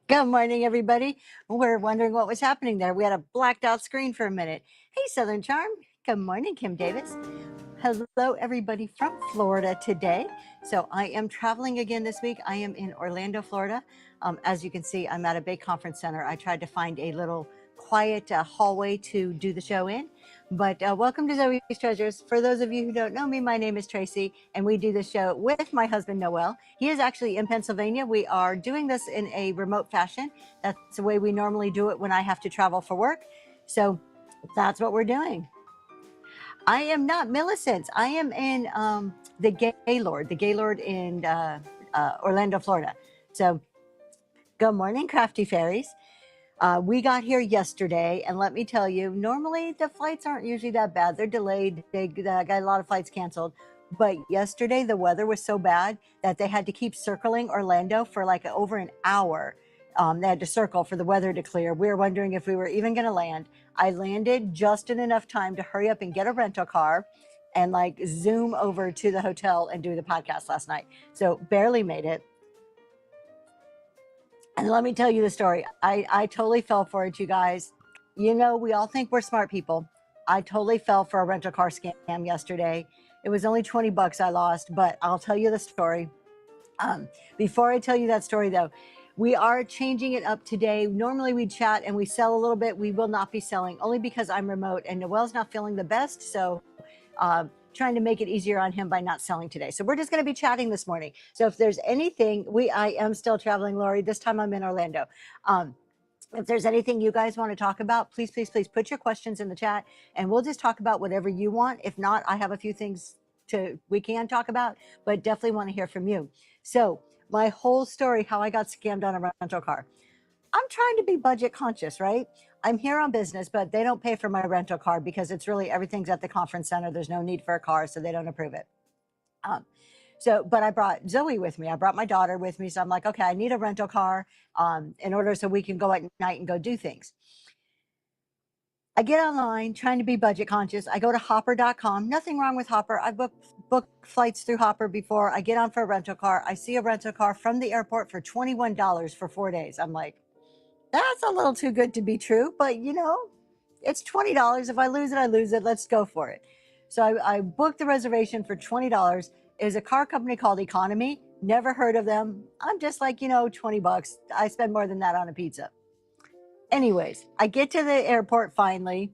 Good morning, everybody. We're wondering what was happening there. We had a blacked out screen for a minute. Hey, Southern Charm. Good morning, Kim Davis. Hello, everybody from Florida today. So I am traveling again this week. I am in Orlando, Florida. As you can see, I'm at a big conference center. I tried to find a little quiet hallway to do the show in. But welcome to Zoe's Treasures. For those of you who don't know me, my name is Tracy, and we do the show with my husband, Noel. He is actually in Pennsylvania. We are doing this in a remote fashion. That's the way we normally do it when I have to travel for work. So that's what we're doing. I am not Millicent. I am in the Gaylord in Orlando, Florida. So good morning, Crafty Fairies. We got here yesterday, and let me tell you, normally the flights aren't usually that bad. They're delayed. They got a lot of flights canceled. But yesterday, the weather was so bad that they had to keep circling Orlando for like over an hour. They had to circle for the weather to clear. We were wondering if we were even going to land. I landed just in enough time to hurry up and get a rental car and like zoom over to the hotel and do the podcast last night. So barely made it. And let me tell you the story. I totally fell for it, you guys. You know, we all think we're smart people. I totally fell for a rental car scam yesterday. It was only 20 bucks I lost, but I'll tell you the story. Before I tell you that story, though, we are changing it up today. Normally we chat and we sell a little bit. We will not be selling only because I'm remote and Noel's not feeling the best. So trying to make it easier on him by not selling today. So we're just going to be chatting this morning. So if there's anything, I am still traveling, Lori. This time I'm in Orlando. If there's anything you guys want to talk about, please, please, please put your questions in the chat and we'll just talk about whatever you want. If not, I have a few things we can talk about, but definitely want to hear from you. So my whole story, how I got scammed on a rental car. I'm trying to be budget conscious, right? I'm here on business, but they don't pay for my rental car because it's really everything's at the conference center. There's no need for a car, so they don't approve it. But I brought Zoe with me. I brought my daughter with me. So I'm like, okay, I need a rental car in order so we can go at night and go do things. I get online trying to be budget conscious. I go to hopper.com. Nothing wrong with Hopper. I booked flights through Hopper before. I get on for a rental car. I see a rental car from the airport for $21 for 4 days. I'm like, that's a little too good to be true, but you know, it's $20. If I lose it, I lose it. Let's go for it. So I booked the reservation for $20. It was a car company called Economy. Never heard of them. I'm just like, you know, 20 bucks. I spend more than that on a pizza. Anyways, I get to the airport finally,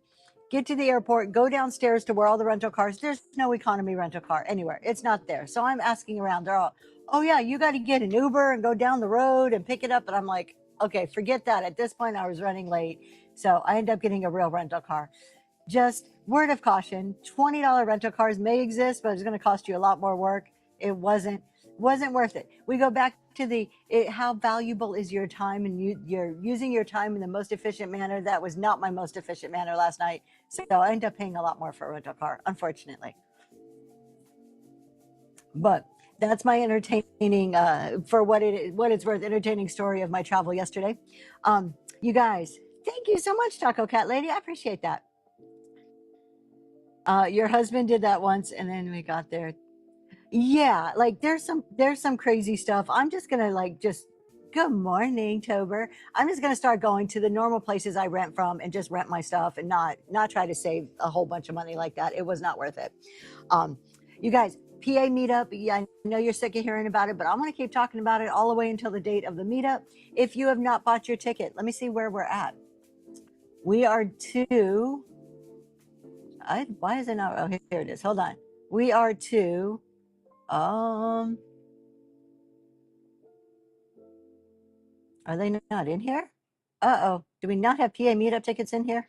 go downstairs to where all the rental cars, there's no Economy rental car anywhere. It's not there. So I'm asking around. They're all, oh yeah, you got to get an Uber and go down the road and pick it up. And I'm like, okay, forget that. At this point, I was running late. So I end up getting a real rental car. Just word of caution, $20 rental cars may exist, but it's going to cost you a lot more work. It wasn't worth it. We go back to how valuable is your time, and you're using your time in the most efficient manner. That was not my most efficient manner last night. So I end up paying a lot more for a rental car, unfortunately. But that's my entertaining, for what it's worth, entertaining story of my travel yesterday. You guys, thank you so much, Taco Cat Lady. I appreciate that. Your husband did that once, and then we got there. Yeah, like there's some crazy stuff. I'm just gonna good morning, Tober. I'm just gonna start going to the normal places I rent from and just rent my stuff and not try to save a whole bunch of money like that. It was not worth it. You guys, PA meetup. Yeah, I know you're sick of hearing about it, but I'm gonna keep talking about it all the way until the date of the meetup. If you have not bought your ticket, let me see where we're at. We are to. Why is it not? Oh, here it is. Hold on. We are to. Are they not in here? Uh-oh. Do we not have PA meetup tickets in here?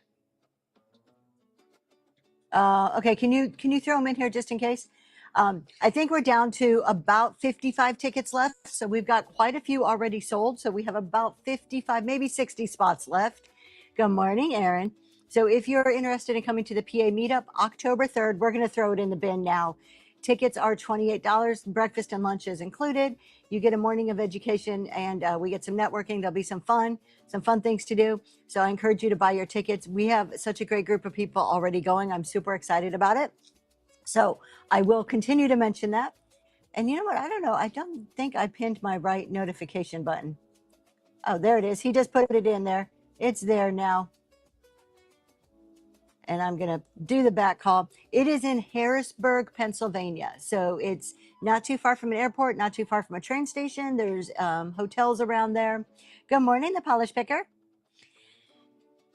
Okay, can you throw them in here just in case? I think we're down to about 55 tickets left. So we've got quite a few already sold. So we have about 55, maybe 60 spots left. Good morning, Aaron. So if you're interested in coming to the PA meetup, October 3rd, we're going to throw it in the bin now. Tickets are $28. Breakfast and lunch is included. You get a morning of education, and we get some networking. There'll be some fun things to do. So I encourage you to buy your tickets. We have such a great group of people already going. I'm super excited about it. So I will continue to mention that. And you know what? I don't know. I don't think I pinned my right notification button. Oh, there it is. He just put it in there. It's there now. And I'm going to do the back call. It is in Harrisburg, Pennsylvania. So it's not too far from an airport, not too far from a train station. There's hotels around there. Good morning, the Polish Picker.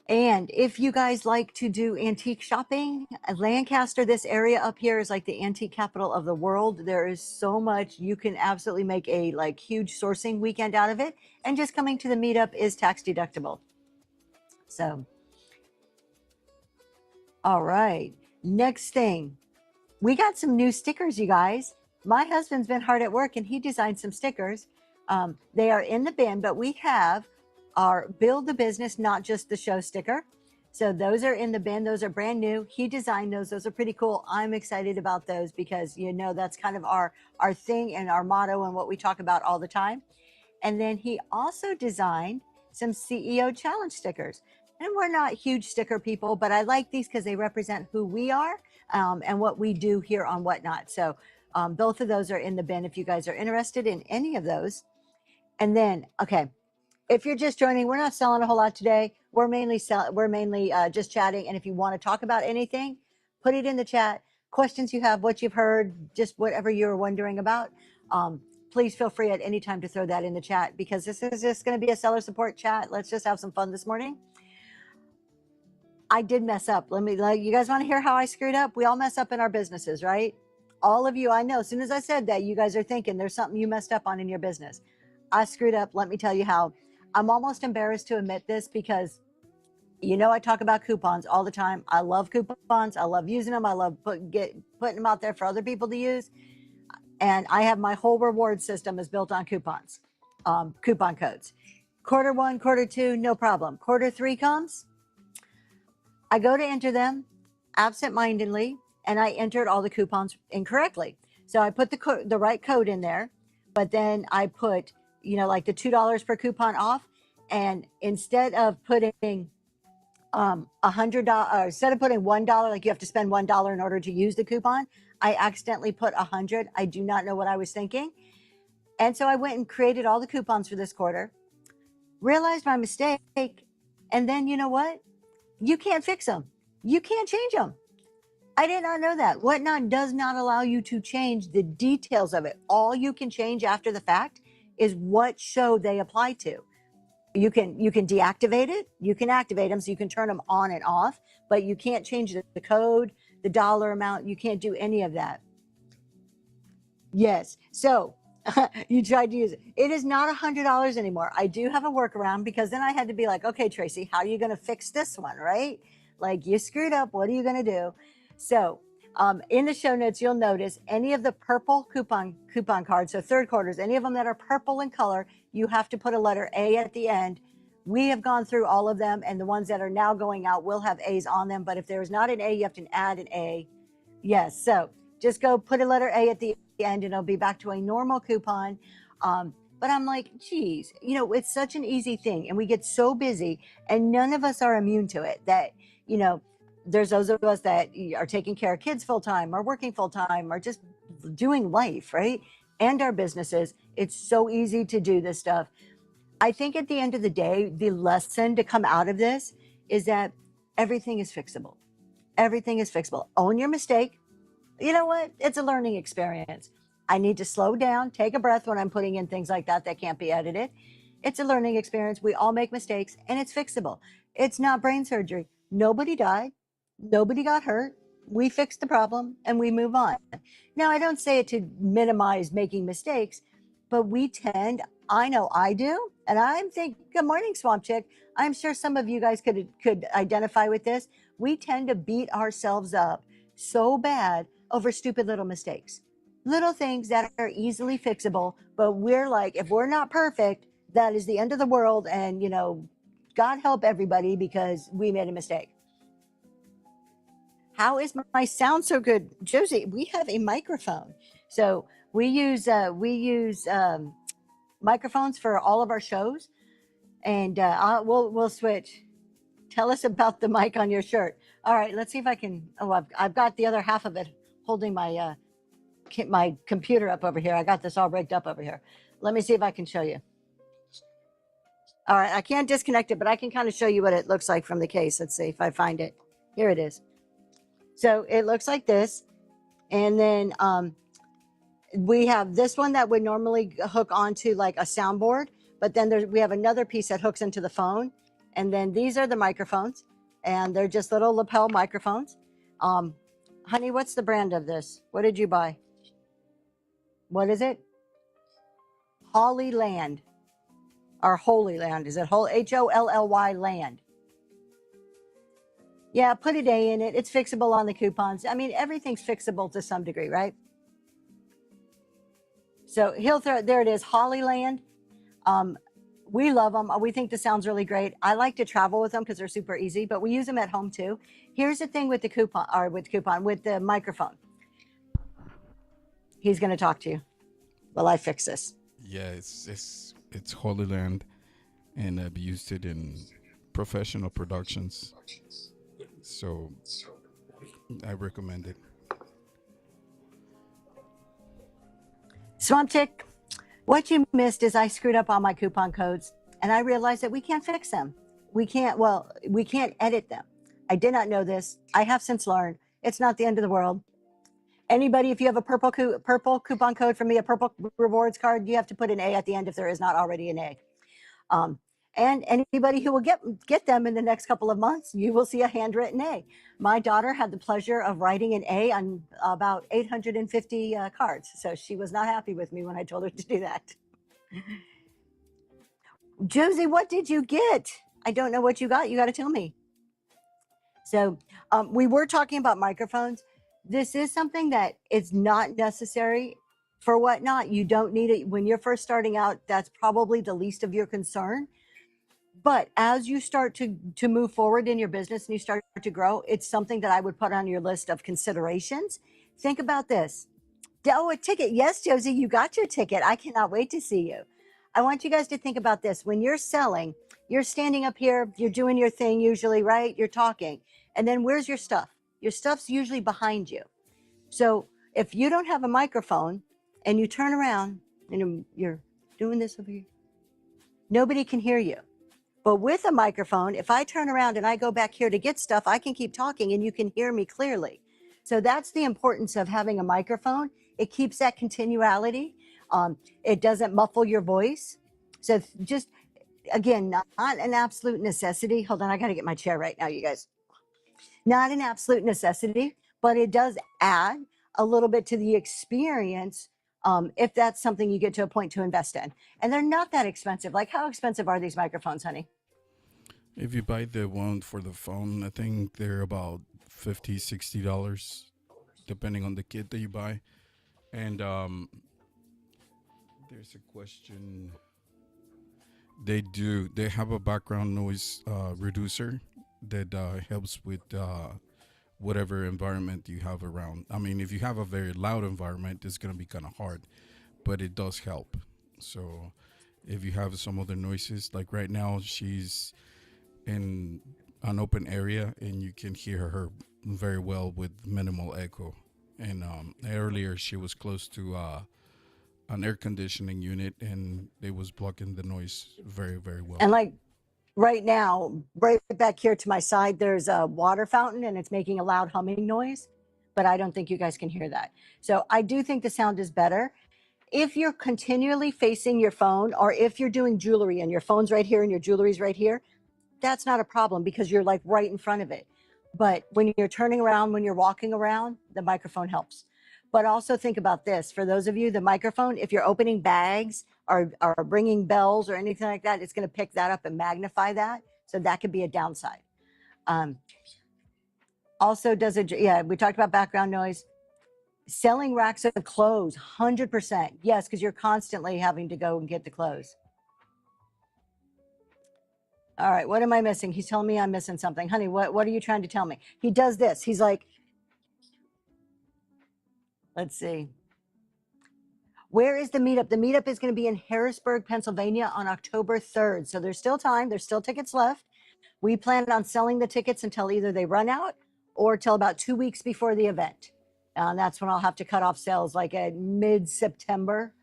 And if you guys like to do antique shopping, Lancaster, this area up here is like the antique capital of the world. There is so much. You can absolutely make a like huge sourcing weekend out of it. And just coming to the meetup is tax deductible. So, all right. Next thing, we got some new stickers, you guys. My husband's been hard at work and he designed some stickers. They are in the bin, but we have our Build the Business, Not Just the Show sticker. So those are in the bin. Those are brand new. He designed those. Those are pretty cool. I'm excited about those because, you know, that's kind of our thing and our motto and what we talk about all the time. And then he also designed some CEO challenge stickers. And we're not huge sticker people, but I like these because they represent who we are and what we do here on Whatnot. So both of those are in the bin if you guys are interested in any of those. And then, okay, if you're just joining, we're not selling a whole lot today. We're mainly just chatting. And if you want to talk about anything, put it in the chat. Questions you have, what you've heard, just whatever you're wondering about. Please feel free at any time to throw that in the chat because this is just going to be a seller support chat. Let's just have some fun this morning. I did mess up. You guys want to hear how I screwed up? We all mess up in our businesses, right? All of you, I know. As soon as I said that, you guys are thinking there's something you messed up on in your business. I screwed up. Let me tell you how. I'm almost embarrassed to admit this because, you know, I talk about coupons all the time. I love coupons. I love using them. I love putting them out there for other people to use. And I have my whole reward system is built on coupons, coupon codes. Quarter one, quarter two, no problem. Quarter three comes, I go to enter them absent-mindedly, and I entered all the coupons incorrectly. So I put the right code in there, but then I put, you know, like the $2 per coupon off. And instead of putting $100, instead of putting $1, like you have to spend $1 in order to use the coupon, I accidentally put 100. I do not know what I was thinking. And so I went and created all the coupons for this quarter, realized my mistake. And then you know what? You can't fix them. You can't change them. I did not know that. Whatnot does not allow you to change the details of it. All you can change after the fact is what show they apply to. You can deactivate it. You can activate them, so you can turn them on and off, but you can't change the code, the dollar amount. You can't do any of that. Yes. So you tried to use it. It is not $100 anymore. I do have a workaround because then I had to be like, okay, Tracy, how are you going to fix this one, right? Like you screwed up. What are you going to do? So in the show notes, you'll notice any of the purple coupon cards, so third quarters, any of them that are purple in color, you have to put a letter A at the end. We have gone through all of them, and the ones that are now going out will have A's on them. But if there is not an A, you have to add an A. Yes, so just go put a letter A at the end, and it'll be back to a normal coupon. But I'm like, geez, you know, it's such an easy thing, and we get so busy, and none of us are immune to it. That, you know, there's those of us that are taking care of kids full time, or working full time, or just doing life, right? And our businesses. It's so easy to do this stuff. I think at the end of the day, the lesson to come out of this is that everything is fixable. Everything is fixable. Own your mistake. You know what? It's a learning experience. I need to slow down, take a breath when I'm putting in things like that can't be edited. It's a learning experience. We all make mistakes, and it's fixable. It's not brain surgery. Nobody died. Nobody got hurt. We fixed the problem and we move on. Now, I don't say it to minimize making mistakes, but we tend, I know I do, and I'm thinking, good morning, Swamp Chick. I'm sure some of you guys could identify with this. We tend to beat ourselves up so bad over stupid little mistakes, little things that are easily fixable. But we're like, if we're not perfect, that is the end of the world. And, you know, God help everybody because we made a mistake. How is my sound so good? Josie, we have a microphone. So we use microphones for all of our shows. And we'll switch. Tell us about the mic on your shirt. All right, let's see if I can. Oh, I've got the other half of it holding my my computer up over here. I got this all rigged up over here. Let me see if I can show you. All right, I can't disconnect it, but I can kind of show you what it looks like from the case. Let's see if I find it. Here it is. So it looks like this. And then we have this one that would normally hook onto like a soundboard, but then we have another piece that hooks into the phone. And then these are the microphones, and they're just little lapel microphones. Honey, what's the brand of this? What did you buy? What is it? Holly Land. Or Holy Land. Is it Holly Land? Yeah, put a day in it. It's fixable on the coupons. I mean, everything's fixable to some degree, right? So he'll throw, there it is, Holly Land. We love them. We think the sound's really great. I like to travel with them because they're super easy, but we use them at home too. Here's the thing with the with the microphone. He's going to talk to you while I fix this. Yeah, it's Holy Land, and I've used it in professional productions, so I recommend it. Swamp Chick, what you missed is I screwed up all my coupon codes, and I realized that we can't fix them. We can't edit them. I did not know this. I have since learned it's not the end of the world. Anybody, if you have a purple coupon code for me, a purple rewards card, you have to put an A at the end if there is not already an A. And anybody who will get them in the next couple of months, you will see a handwritten A. My daughter had the pleasure of writing an A on about 850 cards. So she was not happy with me when I told her to do that. Josie, what did you get? I don't know what you got. You got to tell me. So we were talking about microphones. This is something that is not necessary for whatnot. You don't need it when you're first starting out. That's probably the least of your concern. But as you start to move forward in your business and you start to grow, it's something that I would put on your list of considerations. Think about this. Oh, a ticket. Yes, Josie, you got your ticket. I cannot wait to see you. I want you guys to think about this. When you're selling, you're standing up here, you're doing your thing usually, right? You're talking. And then where's your stuff? Your stuff's usually behind you. So if you don't have a microphone and you turn around and you're doing this over here, nobody can hear you. But with a microphone, if I turn around and I go back here to get stuff, I can keep talking and you can hear me clearly. So that's the importance of having a microphone. It keeps that continuality. It doesn't muffle your voice. So just, again, not an absolute necessity. Hold on, I got to get my chair right now, you guys. Not an absolute necessity, but it does add a little bit to the experience if that's something you get to a point to invest in. And they're not that expensive. Like, how expensive are these microphones, honey? If you buy the one for the phone, I think they're about $50, $60, depending on the kit that you buy. And there's a question. They have a background noise reducer that helps with whatever environment you have around. I mean, if you have a very loud environment, it's going to be kind of hard, but it does help. So if you have some other noises, like right now, she's in an open area and you can hear her very well with minimal echo. And earlier she was close to an air conditioning unit and it was blocking the noise very, very well. And like right now, right back here to my side, there's a water fountain and it's making a loud humming noise, but I don't think you guys can hear that. So I do think the sound is better. If you're continually facing your phone, or if you're doing jewelry and your phone's right here and your jewelry's right here, that's not a problem because you're like right in front of it. But when you're turning around, when you're walking around, the microphone helps. But also think about this. For those of you, the microphone, if you're opening bags or bringing bells or anything like that, it's going to pick that up and magnify that. So that could be a downside. Also, we talked about background noise. Selling racks of clothes, 100%. Yes, because you're constantly having to go and get the clothes. All right, what am I missing? He's telling me I'm missing something. Honey, what are you trying to tell me? He does this. He's like, let's see. Where is the meetup? The meetup is going to be in Harrisburg, Pennsylvania on October 3rd. So there's still time. There's still tickets left. We plan on selling the tickets until either they run out or till about 2 weeks before the event. And that's when I'll have to cut off sales, like at mid-September.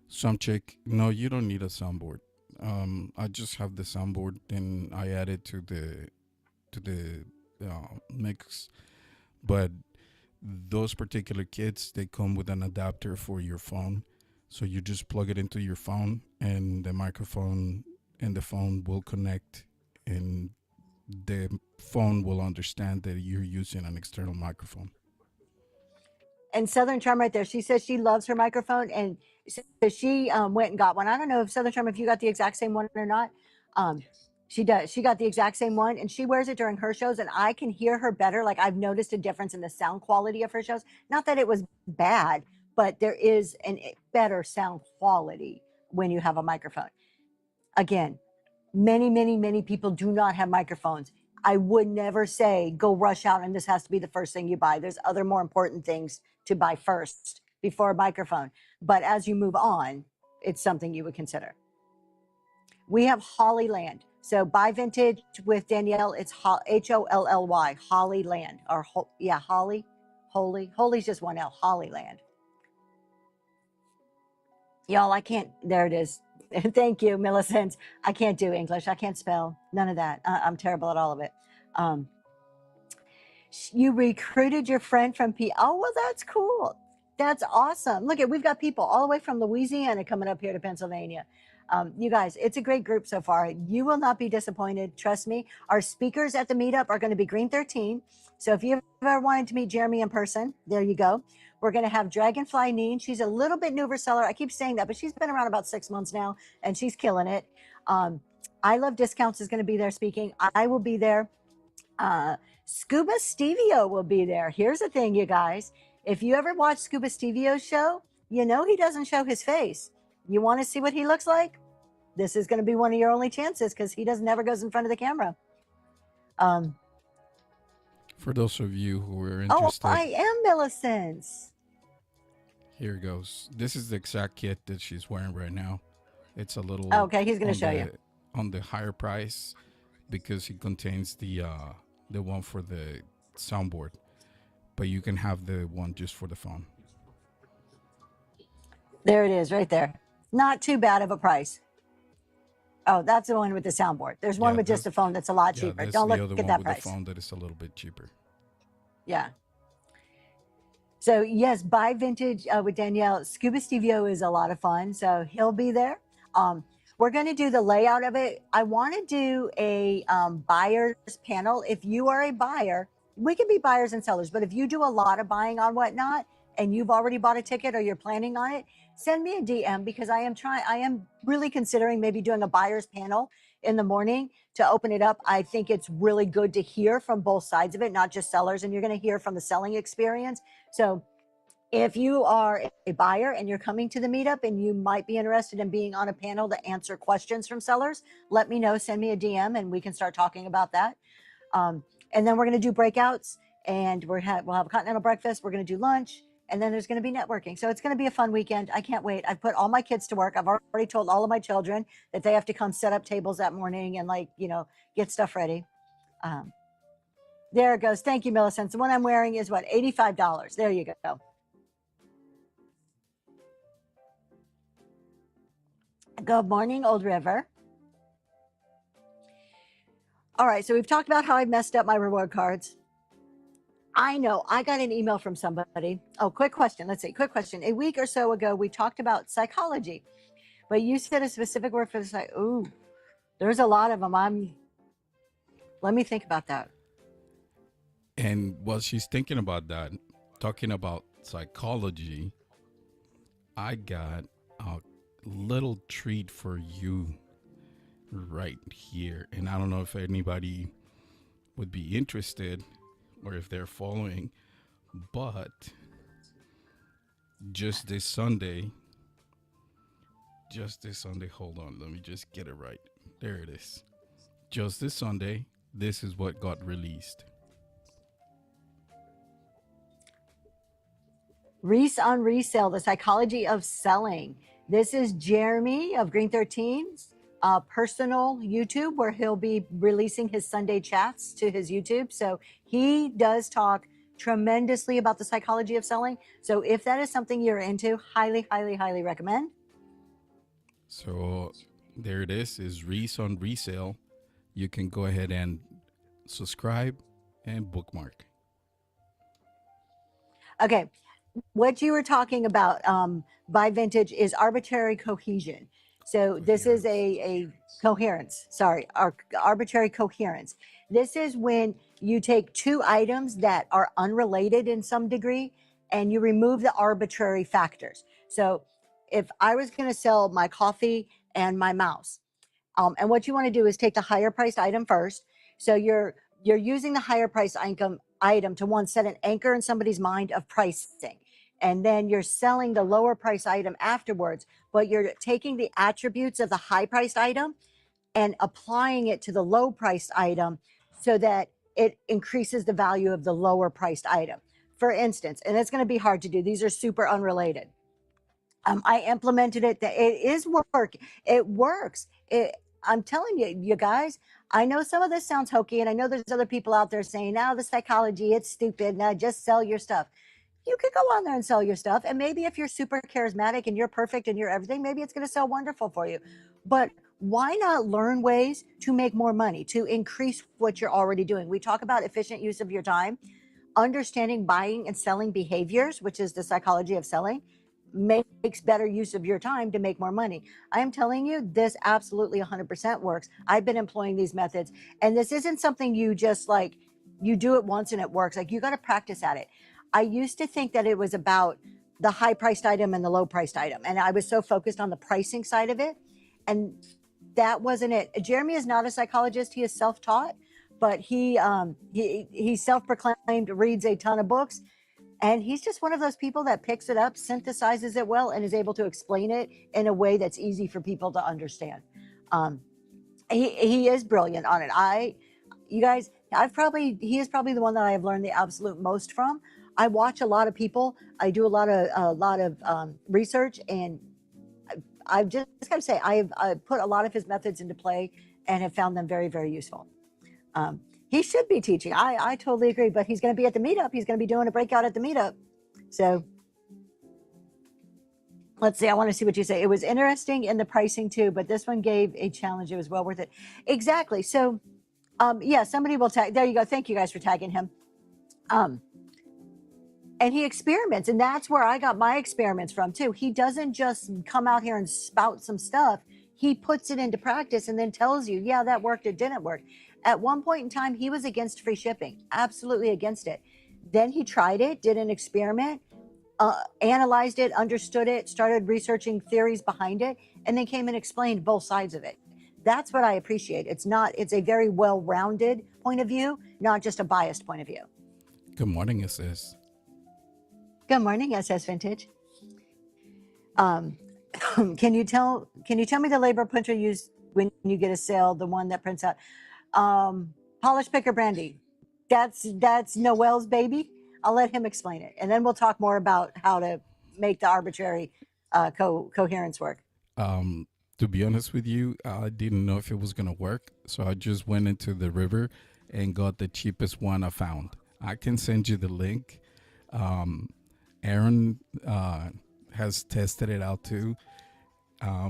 Some chick, no, you don't need a soundboard. I just have the soundboard and I add it to the mix. But those particular kits, they come with an adapter for your phone, so you just plug it into your phone, and the microphone and the phone will connect, and the phone will understand that you're using an external microphone. And Southern Charm right there, she says she loves her microphone, and so she went and got one. I don't know if Southern Charm, if you got the exact same one or not. Um, she does. She got the exact same one, and she wears it during her shows, and I can hear her better. Like, I've noticed a difference in the sound quality of her shows. Not that it was bad, but there is better sound quality when you have a microphone. Again, many people do not have microphones. I would never say go rush out and this has to be the first thing you buy. There's other more important things to buy first before a microphone. But as you move on, it's something you would consider. We have Hollyland. So buy vintage with Danielle. It's Holly, Hollyland, or yeah, Holy's just one L, Hollyland. Y'all, I can't. There it is. Thank you, Millicent. I can't do English. I can't spell. None of that. I'm terrible at all of it. Um, you recruited your friend from P. Oh, well, that's cool. That's awesome. Look at, we've got people all the way from Louisiana coming up here to Pennsylvania. You guys, it's a great group so far. You will not be disappointed. Trust me. Our speakers at the meetup are going to be Green 13. So if you ever wanted to meet Jeremy in person, there you go. We're going to have Dragonfly Neen. She's a little bit newer seller. I keep saying that, but she's been around about 6 months now, and she's killing it. I Love Discounts is going to be there speaking. I will be there. Scuba Stevio will be there. Here's the thing, you guys. If you ever watch Scuba Stevio's show, you know he doesn't show his face. You want to see what he looks like? This is going to be one of your only chances because he never goes in front of the camera. For those of you who are Oh, interested, I am Millicent. here goes. This is the exact kit that she's wearing right now. It's a little Okay, he's going to show you. on the higher price because it contains the one for the soundboard, but you can have the one just for the phone. There it is, right there. Not too bad of a price. Oh, that's the one with the soundboard. There's one Yeah, with just a phone that's a lot cheaper. That's Don't the look other at one that with price. the phone that is a little bit cheaper. Yeah. So yes, buy vintage with Danielle. Scuba Stevio is a lot of fun, so he'll be there. We're going to do the layout of it. I want to do a buyer's panel. If you are a buyer, we can be buyers and sellers, but if you do a lot of buying on Whatnot and you've already bought a ticket or you're planning on it, send me a DM because I am really considering maybe doing a buyer's panel in the morning to open it up. I think it's really good to hear from both sides of it, not just sellers, and you're going to hear from the selling experience. So if you are a buyer and you're coming to the meetup and you might be interested in being on a panel to answer questions from sellers, let me know, send me a DM and we can start talking about that. And then we're going to do breakouts and we'll have a continental breakfast. We're going to do lunch and then there's going to be networking. So it's going to be a fun weekend. I can't wait. I've put all my kids to work. I've already told all of my children that they have to come set up tables that morning and get stuff ready. There it goes. Thank you, Millicent. The one I'm wearing is what, $85. There you go. Good morning, Old River. All right, so we've talked about how I messed up my reward cards. I know, I got an email from somebody. Oh, quick question. Let's see, quick question. A week or so ago, we talked about psychology, but you said a specific word for the ooh, there's a lot of them. Let me think about that. And while she's thinking about that, talking about psychology, I got a little treat for you right here. And I don't know if anybody would be interested or if they're following, but just this Sunday, hold on, let me just get it right. There it is. Just this Sunday, this is what got released. Reese on Resale, the psychology of selling. This is Jeremy of Green 13's personal YouTube, where he'll be releasing his Sunday chats to his YouTube. So he does talk tremendously about the psychology of selling. So if that is something you're into, highly recommend. So There it is Reese on resale. You can go ahead and subscribe and bookmark. Okay, what you were talking about by vintage is arbitrary cohesion. So this is a coherence, sorry, arbitrary coherence. This is when you take two items that are unrelated in some degree and you remove the arbitrary factors. So if I was going to sell my coffee and my mouse, and what you want to do is take the higher priced item first. So you're using the higher priced item to one, set an anchor in somebody's mind of pricing, and then you're selling the lower price item afterwards. But you're taking the attributes of the high priced item and applying it to the low priced item so that it increases the value of the lower priced item. For instance, and it's going to be hard to do. These are super unrelated. I implemented it. It is work. It works. I'm telling you, you guys, I know some of this sounds hokey, and I know there's other people out there saying, now the psychology, it's stupid. Now just sell your stuff. You could go on there and sell your stuff. And maybe if you're super charismatic and you're perfect and you're everything, maybe it's going to sell wonderful for you. But why not learn ways to make more money, to increase what you're already doing? We talk about efficient use of your time, understanding buying and selling behaviors, which is the psychology of selling, makes better use of your time to make more money. I am telling you, this absolutely 100% works. I've been employing these methods, and this isn't something you just like, you do it once and it works. Like, you got to practice at it. I used to think that it was about the high priced item and the low priced item, and I was so focused on the pricing side of it, and that wasn't it. Jeremy is not a psychologist. He is self-taught, but he self-proclaimed reads a ton of books. And he's just one of those people that picks it up, synthesizes it well, and is able to explain it in a way that's easy for people to understand. He is brilliant on it. You guys, he is probably the one that I have learned the absolute most from. I watch a lot of people. I do a lot of research, and I've just got to say, I've put a lot of his methods into play and have found them very, very useful. He should be teaching. I totally agree, but he's going to be at the meetup. He's going to be doing a breakout at the meetup. So let's see. I want to see what you say. It was interesting in the pricing too, but this one gave a challenge. It was well worth it. Exactly. So yeah, somebody will tag. There you go. Thank you guys for tagging him. And he experiments, and that's where I got my experiments from too. He doesn't just come out here and spout some stuff. He puts it into practice and then tells you, yeah, that worked, it didn't work. At one point in time, he was against free shipping, absolutely against it. Then he tried it, did an experiment, analyzed it, understood it, started researching theories behind it, and then came and explained both sides of it. That's what I appreciate. It's a very well-rounded point of view, not just a biased point of view. Good morning, SS. Good morning, SS Vintage. Can you tell me the label printer used when you get a sale, the one that prints out? Polish Picker Brandy. That's Noel's baby. I'll let him explain it, and then we'll talk more about how to make the arbitrary coherence work. To be honest with you, I didn't know if it was gonna work, so I just went into the river and got the cheapest one I found. I can send you the link. Aaron has tested it out too. I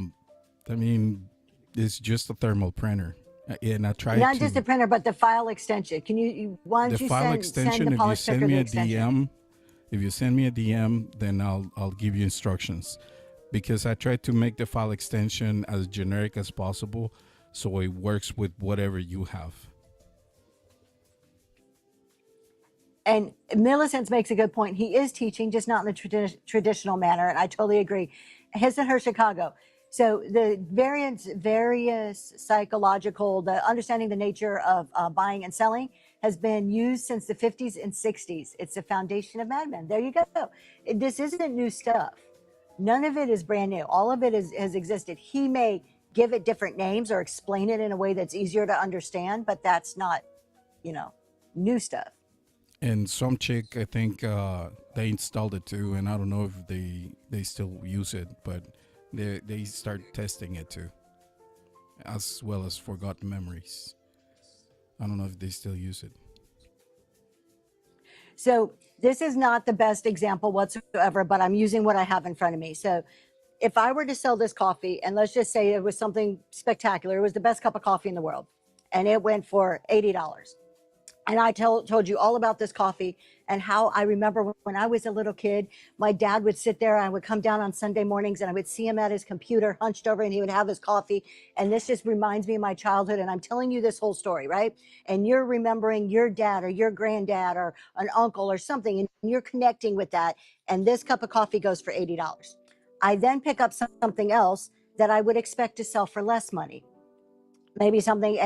mean, it's just a thermal printer. And I tried not just a printer, but the file extension. Can you once you send the Polish Picker the extension? If you send me a DM, then I'll give you instructions, because I tried to make the file extension as generic as possible so it works with whatever you have. And Millicent makes a good point. He is teaching, just not in the traditional manner, and I totally agree. His and her Chicago. So the various psychological, the understanding the nature of buying and selling has been used since the 50s and 60s. It's the foundation of Mad Men. There you go. This isn't new stuff. None of it is brand new. All of it has existed. He may give it different names or explain it in a way that's easier to understand, but that's not, new stuff. And some chick, I think they installed it too, and I don't know if they still use it, but they start testing it too, as well as Forgotten Memories. I don't know if they still use it. So this is not the best example whatsoever, but I'm using what I have in front of me. So if I were to sell this coffee, and let's just say it was something spectacular, it was the best cup of coffee in the world, and it went for $80. And I told you all about this coffee and how I remember when I was a little kid, my dad would sit there. I would come down on Sunday mornings and I would see him at his computer hunched over and he would have his coffee. And this just reminds me of my childhood. And I'm telling you this whole story, right? And you're remembering your dad or your granddad or an uncle or something, and you're connecting with that. And this cup of coffee goes for $80. I then pick up something else that I would expect to sell for less money. Maybe something,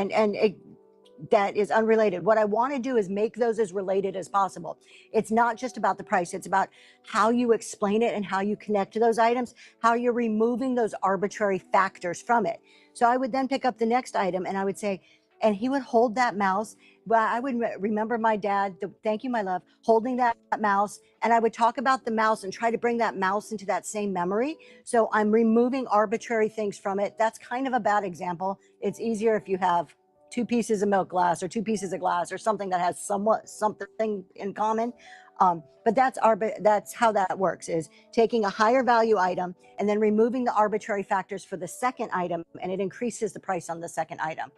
that is unrelated. What I want to do is make those as related as possible. It's not just about the price. It's about how you explain it and how you connect to those items, how you're removing those arbitrary factors from it. So I would then pick up the next item and I would say, and he would hold that mouse. Well, I would remember my dad, thank you, my love, holding that mouse. And I would talk about the mouse and try to bring that mouse into that same memory. So I'm removing arbitrary things from it. That's kind of a bad example. It's easier if you have 2 pieces of milk glass or 2 pieces of glass or something that has something in common. But that's how that works, is taking a higher value item and then removing the arbitrary factors for the second item, and it increases the price on the second item.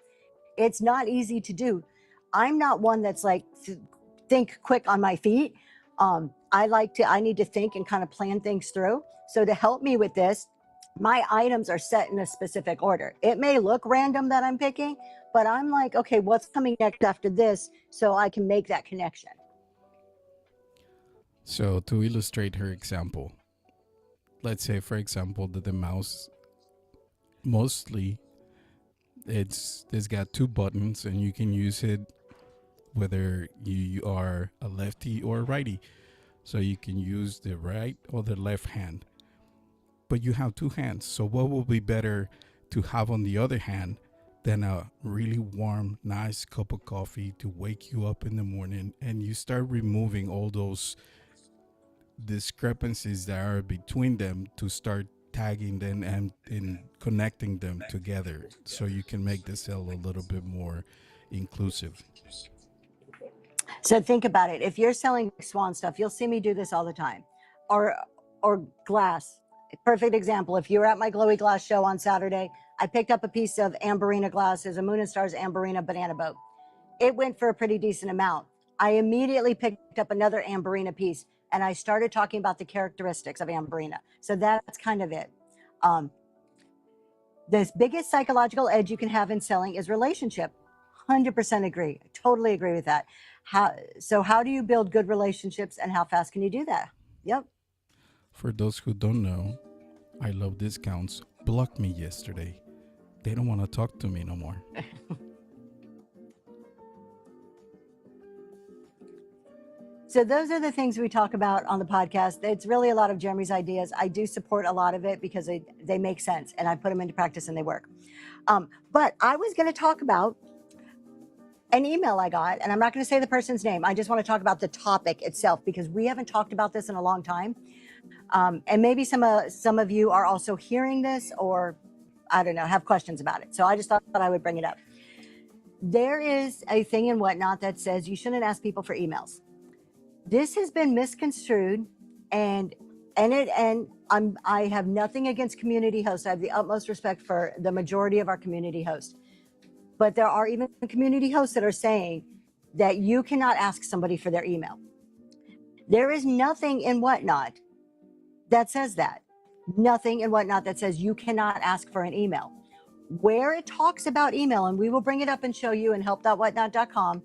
It's not easy to do. I'm not one that's like think quick on my feet. I need to think and kind of plan things through. So to help me with this, my items are set in a specific order. It may look random that I'm picking, but I'm like, okay, what's coming next after this, so I can make that connection. So to illustrate her example, let's say, for example, that the mouse mostly it's got 2 buttons and you can use it whether you are a lefty or a righty. So you can use the right or the left hand. But you have 2 hands. So what will be better to have on the other hand than a really warm, nice cup of coffee to wake you up in the morning, and you start removing all those discrepancies that are between them to start tagging them and connecting them together so you can make the sale a little bit more inclusive. So think about it. If you're selling Swan stuff, you'll see me do this all the time. Or glass. Perfect example. If you were at my Glowy Glass show on Saturday, I picked up a piece of Amberina glass. There's a Moon and Stars Amberina banana boat. It went for a pretty decent amount. I immediately picked up another Amberina piece and I started talking about the characteristics of Amberina. So that's kind of it. The biggest psychological edge you can have in selling is relationship. 100% agree. Totally agree with that. How do you build good relationships and how fast can you do that? Yep. For those who don't know, I Love Discounts blocked me yesterday. They don't want to talk to me no more. So those are the things we talk about on the podcast. It's really a lot of Jeremy's ideas. I do support a lot of it because they make sense and I put them into practice and they work. But I was going to talk about an email I got, and I'm not going to say the person's name. I just want to talk about the topic itself because we haven't talked about this in a long time. And maybe some of you are also hearing this, or I don't know, have questions about it. So I just thought I would bring it up. There is a thing in Whatnot that says you shouldn't ask people for emails. This has been misconstrued, and I have nothing against community hosts. I have the utmost respect for the majority of our community hosts. But there are even community hosts that are saying that you cannot ask somebody for their email. There is nothing in Whatnot that says that. Nothing in Whatnot that says you cannot ask for an email. Where it talks about email, and we will bring it up and show you in help.whatnot.com,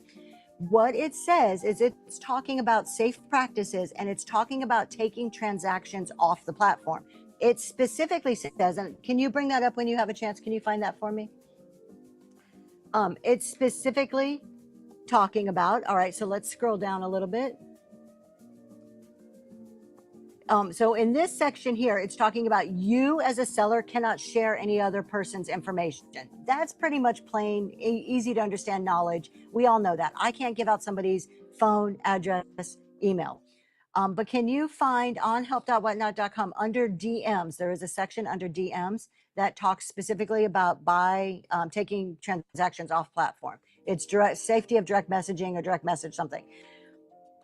what it says is it's talking about safe practices and it's talking about taking transactions off the platform. It specifically says, and can you bring that up when you have a chance? Can you find that for me? It's specifically talking about, all right, so let's scroll down a little bit. So in this section here, it's talking about you as a seller cannot share any other person's information. That's pretty much plain, easy to understand knowledge. We all know that. I can't give out somebody's phone, address, email. But can you find on help.whatnot.com under DMs, there is a section under DMs that talks specifically about taking transactions off platform. It's safety of direct messaging or direct message something.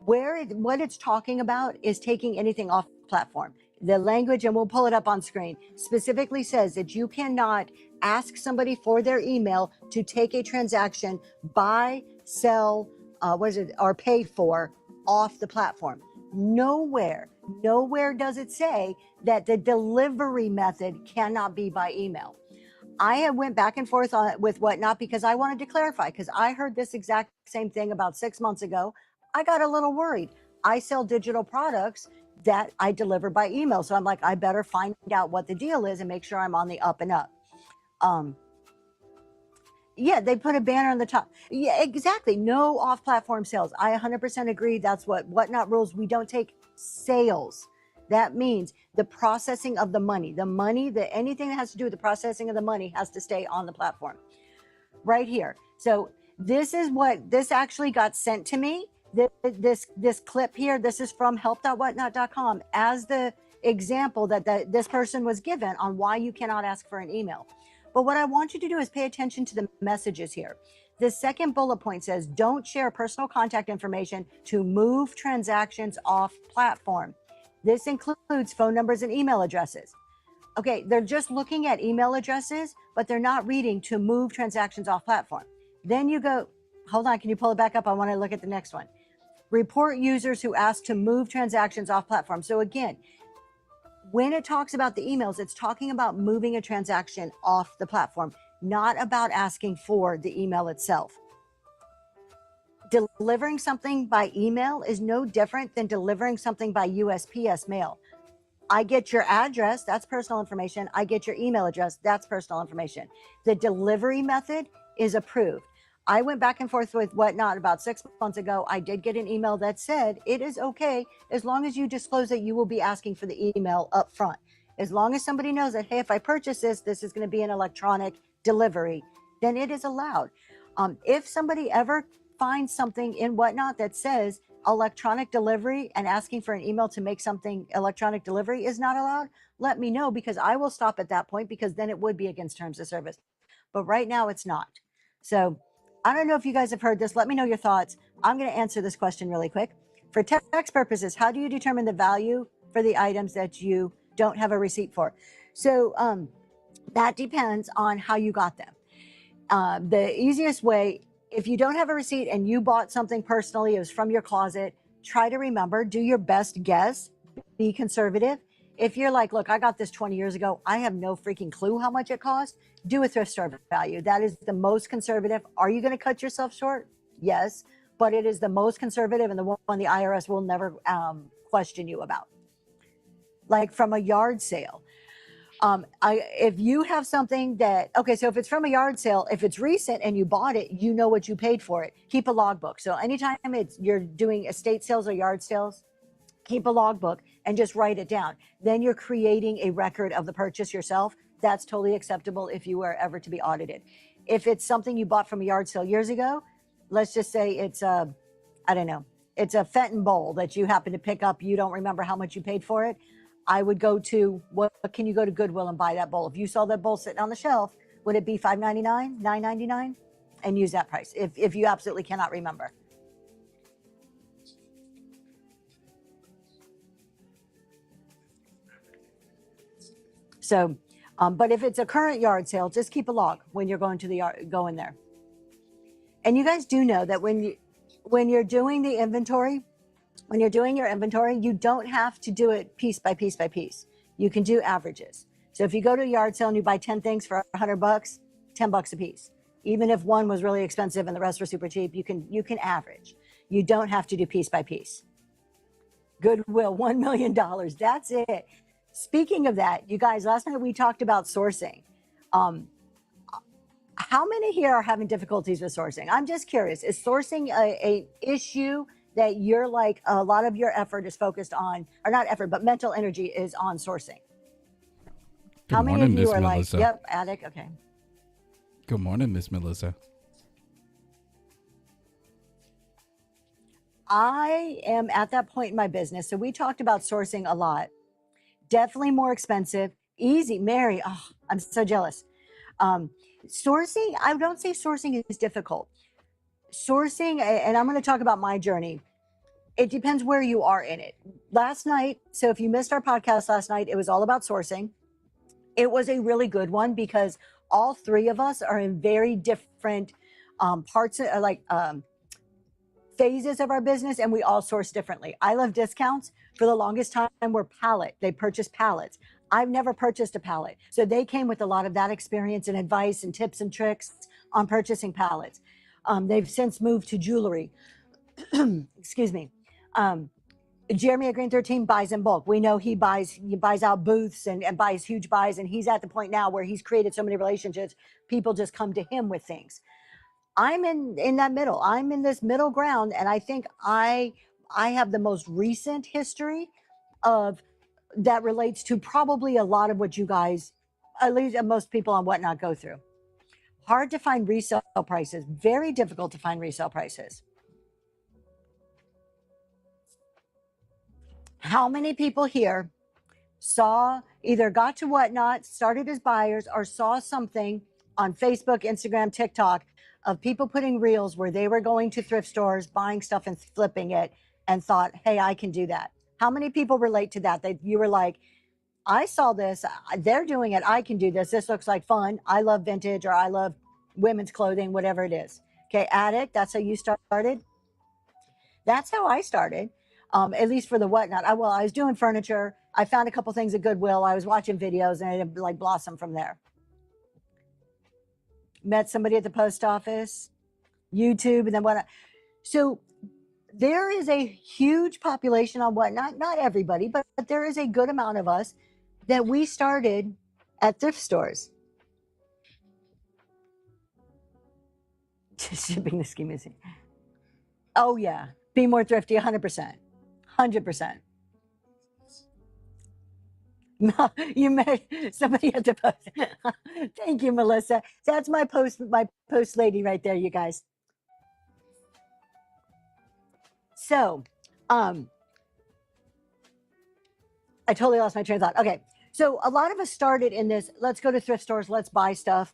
What it's talking about is taking anything off platform. The language, and we'll pull it up on screen, specifically says that you cannot ask somebody for their email to take a transaction, buy, sell, or pay for off the platform. Nowhere does it say that the delivery method cannot be by email. I have went back and forth with Whatnot because I wanted to clarify, because I heard this exact same thing about 6 months ago. I got a little worried. I sell digital products that I deliver by email. So I'm like, I better find out what the deal is and make sure I'm on the up and up. Yeah, they put a banner on the top. Yeah, exactly. No off-platform sales. I 100% agree. That's what Whatnot rules. We don't take sales. That means the processing of the money, anything that has to do with the processing of the money has to stay on the platform right here. So this is what this actually got sent to me. This clip here, this is from help.whatnot.com as the example that this person was given on why you cannot ask for an email. But what I want you to do is pay attention to the messages here. The second bullet point says, don't share personal contact information to move transactions off platform. This includes phone numbers and email addresses. Okay, they're just looking at email addresses, but they're not reading to move transactions off platform. Then you go, hold on, can you pull it back up? I want to look at the next one. Report users who ask to move transactions off platform. So again, when it talks about the emails, it's talking about moving a transaction off the platform, not about asking for the email itself. Delivering something by email is no different than delivering something by USPS mail. I get your address, that's personal information. I get your email address, that's personal information. The delivery method is approved. I went back and forth with Whatnot about 6 months ago. I did get an email that said it is okay as long as you disclose that you will be asking for the email up front. As long as somebody knows that, hey, if I purchase this is going to be an electronic delivery, then it is allowed. If somebody ever finds something in Whatnot that says electronic delivery and asking for an email to make something electronic delivery is not allowed, let me know, because I will stop at that point, because then it would be against terms of service. But right now it's not. So I don't know if you guys have heard this. Let me know your thoughts. I'm going to answer this question really quick. For tax purposes, how do you determine the value for the items that you don't have a receipt for? So that depends on how you got them. The easiest way, if you don't have a receipt and you bought something personally, it was from your closet, try to remember, do your best guess, be conservative. If you're like, look, I got this 20 years ago, I have no freaking clue how much it cost, do a thrift store value. That is the most conservative. Are you going to cut yourself short? Yes, but it is the most conservative and the one the IRS will never question you about. Like from a yard sale. If you have something that, okay, so if it's from a yard sale, if it's recent and you bought it, you know what you paid for it. Keep a logbook. So anytime you're doing estate sales or yard sales, keep a logbook and just write it down. Then you're creating a record of the purchase yourself. That's totally acceptable if you were ever to be audited. If it's something you bought from a yard sale years ago, let's just say it's I don't know, it's a Fenton bowl that you happen to pick up. You don't remember how much you paid for it. I would go to, what can you go to Goodwill and buy that bowl? If you saw that bowl sitting on the shelf, would it be $5.99, $9.99? And use that price if you absolutely cannot remember. So, but if it's a current yard sale, just keep a log when you're going to the yard, go in there. And you guys do know that when you're doing the inventory, when you're doing your inventory, you don't have to do it piece by piece by piece. You can do averages. So if you go to a yard sale and you buy 10 things for $100, $10 a piece. Even if one was really expensive and the rest were super cheap, you can average. You don't have to do piece by piece. Goodwill, $1 million. That's it. Speaking of that, you guys, last night we talked about sourcing. How many here are having difficulties with sourcing? I'm just curious. Is sourcing a issue that you're like, a lot of your effort is focused on, or not effort, but mental energy is on sourcing? Good How many morning, of you Miss are Melissa. like, yep, addict? Okay. Good morning, Miss Melissa. I am at that point in my business. So we talked about sourcing a lot. Definitely more expensive, easy. Mary, oh, I'm so jealous. Sourcing, I don't say sourcing is difficult. Sourcing, and I'm going to talk about my journey. It depends where you are in it. Last night, so if you missed our podcast last night, it was all about sourcing. It was a really good one because all three of us are in very different parts of, phases of our business, and we all source differently. I love discounts. For the longest time, we're pallet. They purchase pallets. I've never purchased a pallet. So they came with a lot of that experience and advice and tips and tricks on purchasing pallets. They've since moved to jewelry. Excuse me. Jeremy at Green 13 buys in bulk. We know he buys out booths and buys huge buys. And he's at the point now where he's created so many relationships, people just come to him with things. I'm in that middle. I'm in this middle ground. And I think I have the most recent history of that relates to probably a lot of what you guys, at least most people on Whatnot, go through. Hard to find resale prices. Very difficult to find resale prices. How many people here saw, either got to Whatnot, started as buyers, or saw something on Facebook, Instagram, TikTok of people putting reels where they were going to thrift stores, buying stuff and flipping it, and thought, hey, I can do that? How many people relate to that? That you were like, I saw this, they're doing it, I can do this. This looks like fun. I love vintage, or I love women's clothing, whatever it is. Okay, Addict, that's how you started. That's how I started. At least for the Whatnot. I was doing furniture. I found a couple things at Goodwill. I was watching videos, and it like blossomed from there. Met somebody at the post office, YouTube, and then Whatnot. So there is a huge population on Whatnot. Not everybody, but there is a good amount of us that we started at thrift stores. Shipping the scheme is. Oh yeah, be more thrifty, 100%. 100%. You met somebody at the post. Thank you, Melissa. That's my post lady right there, you guys. So, I totally lost my train of thought. Okay, so a lot of us started in this, let's go to thrift stores, let's buy stuff.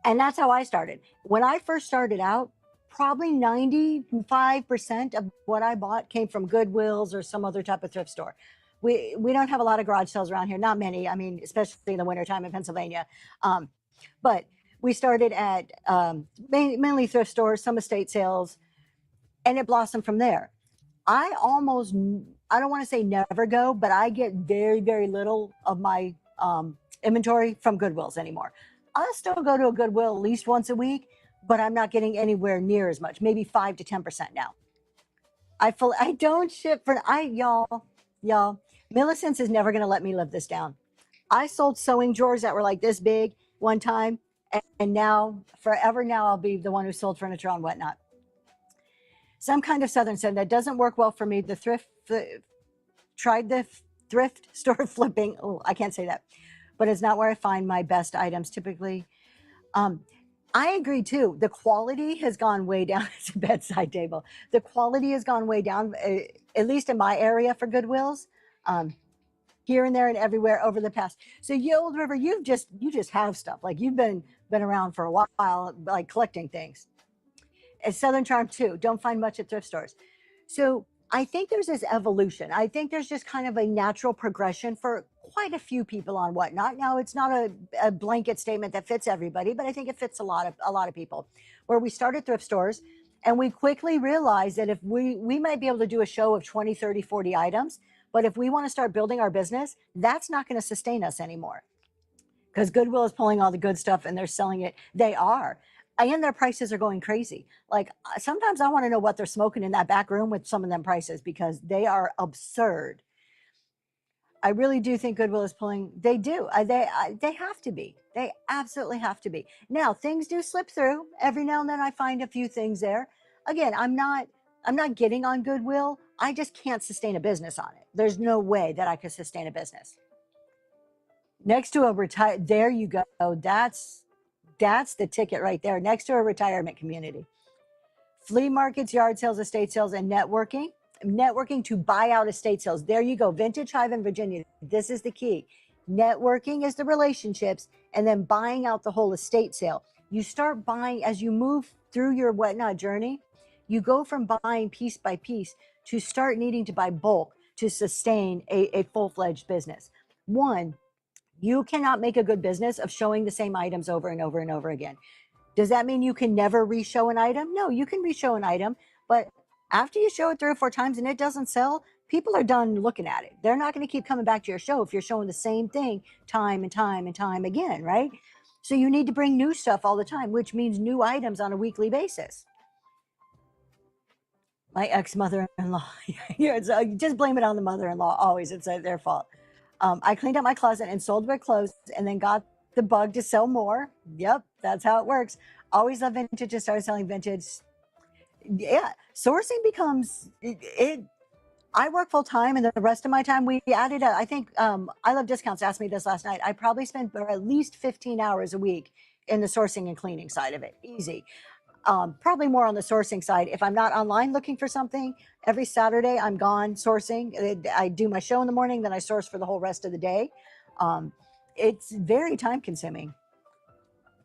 And that's how I started. When I first started out, probably 95% of what I bought came from Goodwills or some other type of thrift store. We don't have a lot of garage sales around here, not many. I mean, especially in the wintertime in Pennsylvania. But we started at mainly thrift stores, some estate sales, and it blossomed from there. I don't want to say never go, but I get very, very little of my inventory from Goodwills anymore. I'll still go to a Goodwill at least once a week, but I'm not getting anywhere near as much, maybe 5 to 10% now. I don't ship for, y'all, Millicent's is never going to let me live this down. I sold sewing drawers that were like this big one time, and now, forever now, I'll be the one who sold furniture on Whatnot. Some kind of Southern said that doesn't work well for me. Tried the thrift store flipping. Oh, I can't say that, but it's not where I find my best items typically. I agree too. The quality has gone way down. It's a bedside table. The quality has gone way down, at least in my area for Goodwills, here and there and everywhere over the past. So Old River, you just have stuff. Like you've been around for a while, like collecting things. And Southern Charm too. Don't find much at thrift stores. So I think there's this evolution. I think there's just kind of a natural progression for quite a few people on Whatnot. Now, it's not a blanket statement that fits everybody, but I think it fits a lot of people. Where we started thrift stores, and we quickly realized that if we might be able to do a show of 20, 30, 40 items, but if we want to start building our business, that's not going to sustain us anymore. Because Goodwill is pulling all the good stuff and they're selling it. They are. And their prices are going crazy. Like sometimes I want to know what they're smoking in that back room with some of them prices, because they are absurd. I really do think Goodwill is pulling. They do. They have to be. They absolutely have to be. Now things do slip through. Every now and then I find a few things there. Again, I'm not getting on Goodwill. I just can't sustain a business on it. There's no way that I could sustain a business. Next to a retire. There you go. That's the ticket right there, next to a retirement community. Flea markets, yard sales, estate sales, and networking. Networking to buy out estate sales. There you go. Vintage Hive in Virginia. This is the key. Networking is the relationships, and then buying out the whole estate sale. You start buying as you move through your Whatnot journey. You go from buying piece by piece to start needing to buy bulk to sustain a full-fledged business. One, you cannot make a good business of showing the same items over and over and over again. Does that mean you can never re-show an item? No, you can re-show an item, but after you show it 3 or 4 times and it doesn't sell, people are done looking at it. They're not going to keep coming back to your show if you're showing the same thing time and time and time again, right? So you need to bring new stuff all the time, which means new items on a weekly basis. My ex-mother-in-law, just blame it on the mother-in-law. Always, it's their fault. I cleaned out my closet and sold my clothes and then got the bug to sell more. Yep, that's how it works. Always love vintage and started selling vintage. Yeah, sourcing becomes it. I work full time, and the rest of my time we added up. I think I Love Discounts asked me this last night. I probably spent at least 15 hours a week in the sourcing and cleaning side of it. Easy. Probably more on the sourcing side. If I'm not online looking for something, every Saturday I'm gone sourcing. I do my show in the morning, then I source for the whole rest of the day. It's very time consuming.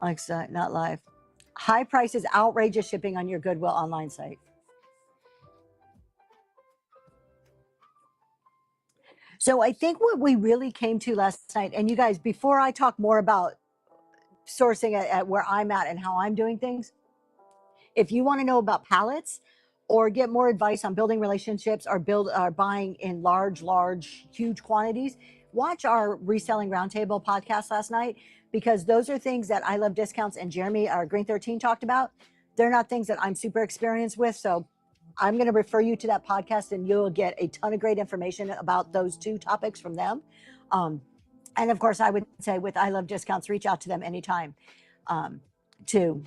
Alexa, not live. High prices, outrageous shipping on your Goodwill online site. So I think what we really came to last night, and you guys, before I talk more about sourcing at where I'm at and how I'm doing things, if you want to know about pallets or get more advice on building relationships or buying in large, huge quantities, watch our Reselling Roundtable podcast last night, because those are things that I Love Discounts and Jeremy, our Green 13, talked about. They're not things that I'm super experienced with. So I'm going to refer you to that podcast and you'll get a ton of great information about those 2 topics from them. And of course, I would say with I Love Discounts, reach out to them anytime to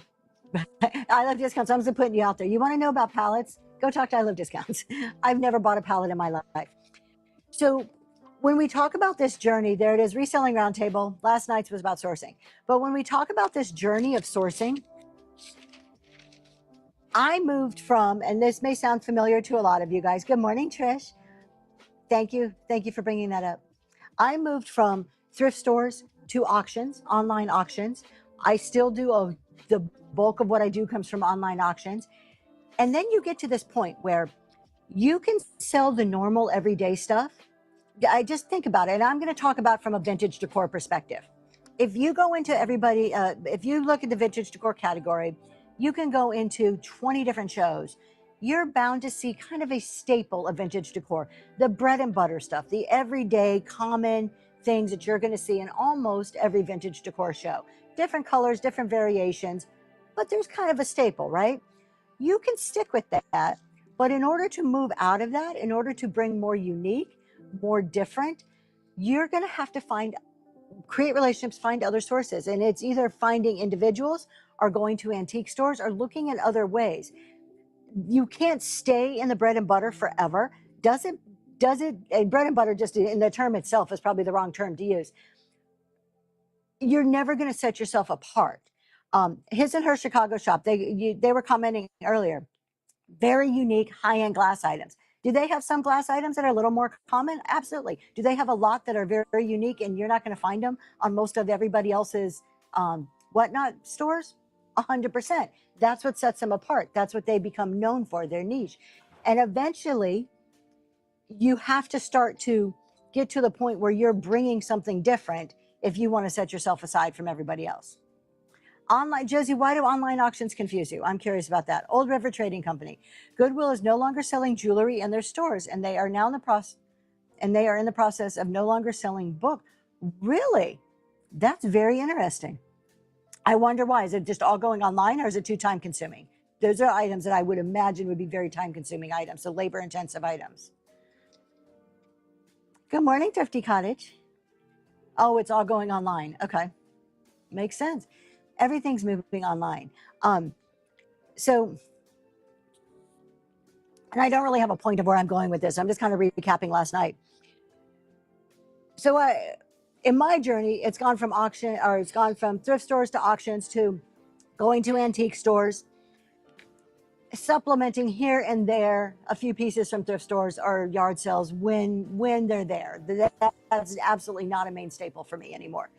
I Love Discounts. I'm just putting you out there. You want to know about pallets? Go talk to I Love Discounts. I've never bought a pallet in my life. So when we talk about this journey, there it is, Reselling Roundtable. Last night's was about sourcing. But when we talk about this journey of sourcing, I moved from, and this may sound familiar to a lot of you guys. Good morning, Trish. Thank you. Thank you for bringing that up. I moved from thrift stores to auctions, online auctions. I still do the bulk of what I do comes from online auctions. And then you get to this point where you can sell the normal everyday stuff. I just think about it. And I'm going to talk about from a vintage decor perspective. If you go into if you look at the vintage decor category, you can go into 20 different shows. You're bound to see kind of a staple of vintage decor, the bread and butter stuff, the everyday common things that you're going to see in almost every vintage decor show. Different colors, different variations, but there's kind of a staple, right? You can stick with that, but in order to move out of that, in order to bring more unique, more different, you're going to have to create relationships, find other sources. And it's either finding individuals or going to antique stores or looking at other ways. You can't stay in the bread and butter forever. Does it, bread and butter just in the term itself is probably the wrong term to use. You're never going to set yourself apart. His and Her Chicago shop, they were commenting earlier, very unique high-end glass items. Do they have some glass items that are a little more common? Absolutely. Do they have a lot that are very, very unique and you're not going to find them on most of everybody else's whatnot stores? 100%. That's what sets them apart. That's what they become known for, their niche. And eventually, you have to start to get to the point where you're bringing something different if you want to set yourself aside from everybody else. Online, Josie, why do online auctions confuse you? I'm curious about that. Old River Trading Company. Goodwill is no longer selling jewelry in their stores, and they are now in the process of no longer selling book. Really? That's very interesting. I wonder why. Is it just all going online, or is it too time consuming? Those are items that I would imagine would be very time consuming items, so labor intensive items. Good morning, Thrifty Cottage. Oh, it's all going online. Okay. Makes sense. Everything's moving online. So, and I don't really have a point of where I'm going with this. I'm just kind of recapping last night. So in my journey, it's gone from thrift stores to auctions to going to antique stores, supplementing here and there a few pieces from thrift stores or yard sales when they're there. That's absolutely not a main staple for me anymore.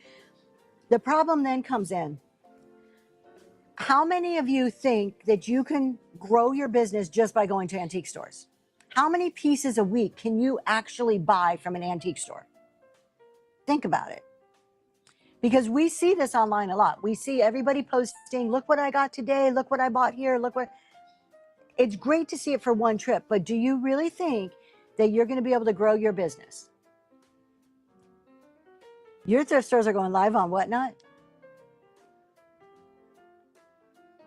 The problem then comes in. How many of you think that you can grow your business just by going to antique stores? How many pieces a week can you actually buy from an antique store? Think about it. Because we see this online a lot. We see everybody posting, look what I got today, look what I bought here, look what. It's great to see it for one trip, but do you really think that you're going to be able to grow your business? Your thrift stores are going live on Whatnot.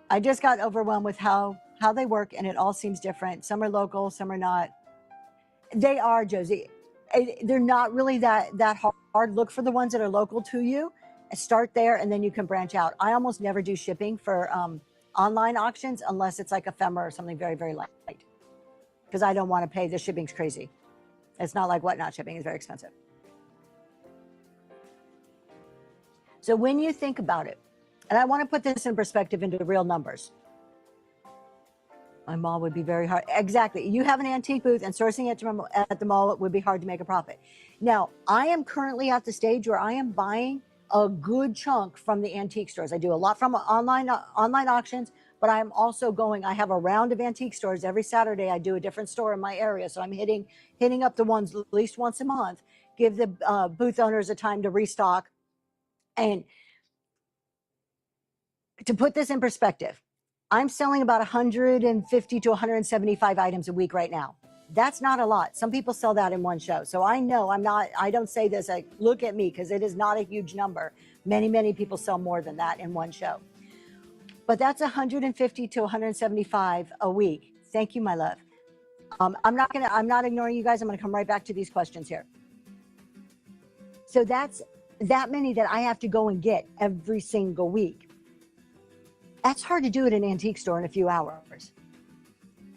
I just got overwhelmed with how they work, and it all seems different. Some are local, some are not. They are, Josie. They're not really that hard. Look for the ones that are local to you. Start there, and then you can branch out. I almost never do shipping for online auctions unless it's like ephemera or something very, very light, because I don't want to pay. The shipping's crazy. It's not like Whatnot shipping is very expensive. So when you think about it, and I want to put this in perspective into real numbers. My mall would be very hard. Exactly. You have an antique booth and sourcing it at the mall, it would be hard to make a profit. Now, I am currently at the stage where I am buying a good chunk from the antique stores. I do a lot from online auctions, but I'm also I have a round of antique stores. Every Saturday I do a different store in my area. So I'm hitting up the ones at least once a month, give the booth owners a time to restock. And to put this in perspective, I'm selling about 150 to 175 items a week right now. That's not a lot. Some people sell that in one show. So I know I don't say this like, look at me, because it is not a huge number. Many, many people sell more than that in one show. But that's 150 to 175 a week. Thank you, my love. I'm not ignoring you guys. I'm going to come right back to these questions here. So that's that many that I have to go and get every single week. That's hard to do at an antique store in a few hours.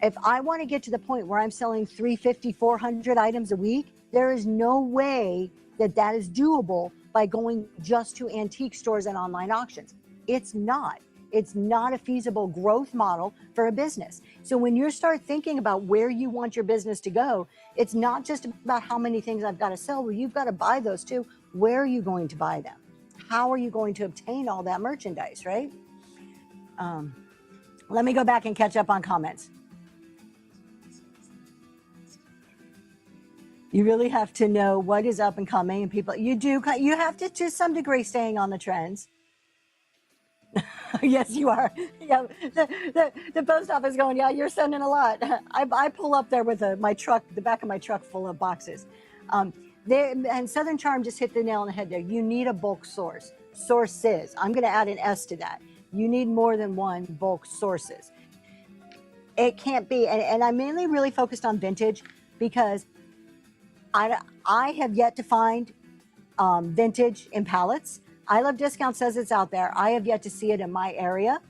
If I want to get to the point where I'm selling 350, 400 items a week, there is no way that is doable by going just to antique stores and online auctions. It's not a feasible growth model for a business. So when you start thinking about where you want your business to go, it's not just about how many things I've got to sell. Well, you've got to buy those too. Where are you going to buy them? How are you going to obtain all that merchandise, right? Let me go back and catch up on comments. You really have to know what is up and coming, and people, you have to some degree, staying on the trends. Yes, you are. Yeah, the post office going, yeah, you're sending a lot. I pull up there with my truck, the back of my truck full of boxes. And Southern Charm just hit the nail on the head there. You need a bulk source. Sources. I'm going to add an S to that. You need more than one bulk sources. It can't be, and I'm mainly really focused on vintage because I have yet to find vintage in pallets. I Love Discount says it's out there. I have yet to see it in my area.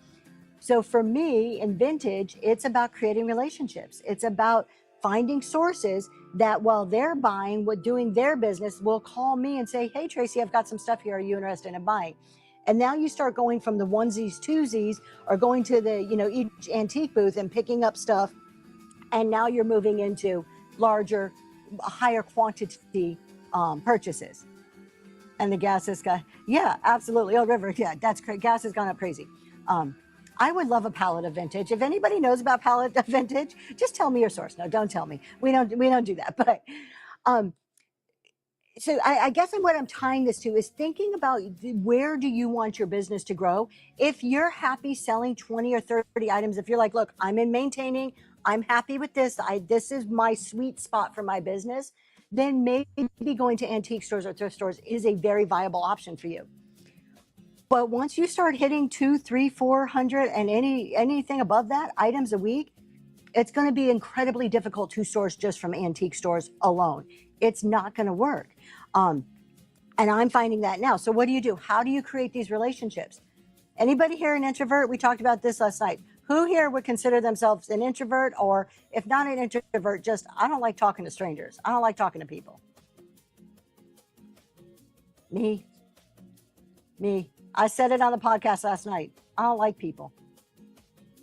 So for me in vintage, it's about creating relationships. It's about finding sources that while they're buying, doing their business, will call me and say, hey, Tracy, I've got some stuff here. Are you interested in buying? And now you start going from the onesies, twosies, or going to the, each antique booth and picking up stuff. And now you're moving into larger, higher quantity purchases. And the gas has yeah, absolutely. Oh, River, yeah, that's great. Gas has gone up crazy. I would love a pallet of vintage. If anybody knows about pallet of vintage, just tell me your source. No, don't tell me. We don't do that. But so I guess what I'm tying this to is thinking about where do you want your business to grow? If you're happy selling 20 or 30 items, if you're like, look, I'm in maintaining, I'm happy with this. This is my sweet spot for my business. Then maybe going to antique stores or thrift stores is a very viable option for you. But once you start hitting 200, 300, 400 and anything above that items a week, it's going to be incredibly difficult to source just from antique stores alone. It's not going to work. And I'm finding that now. So what do you do? How do you create these relationships? Anybody here an introvert? We talked about this last night. Who here would consider themselves an introvert, or if not an introvert, just I don't like talking to strangers. I don't like talking to people. Me. I said it on the podcast last night. I don't like people.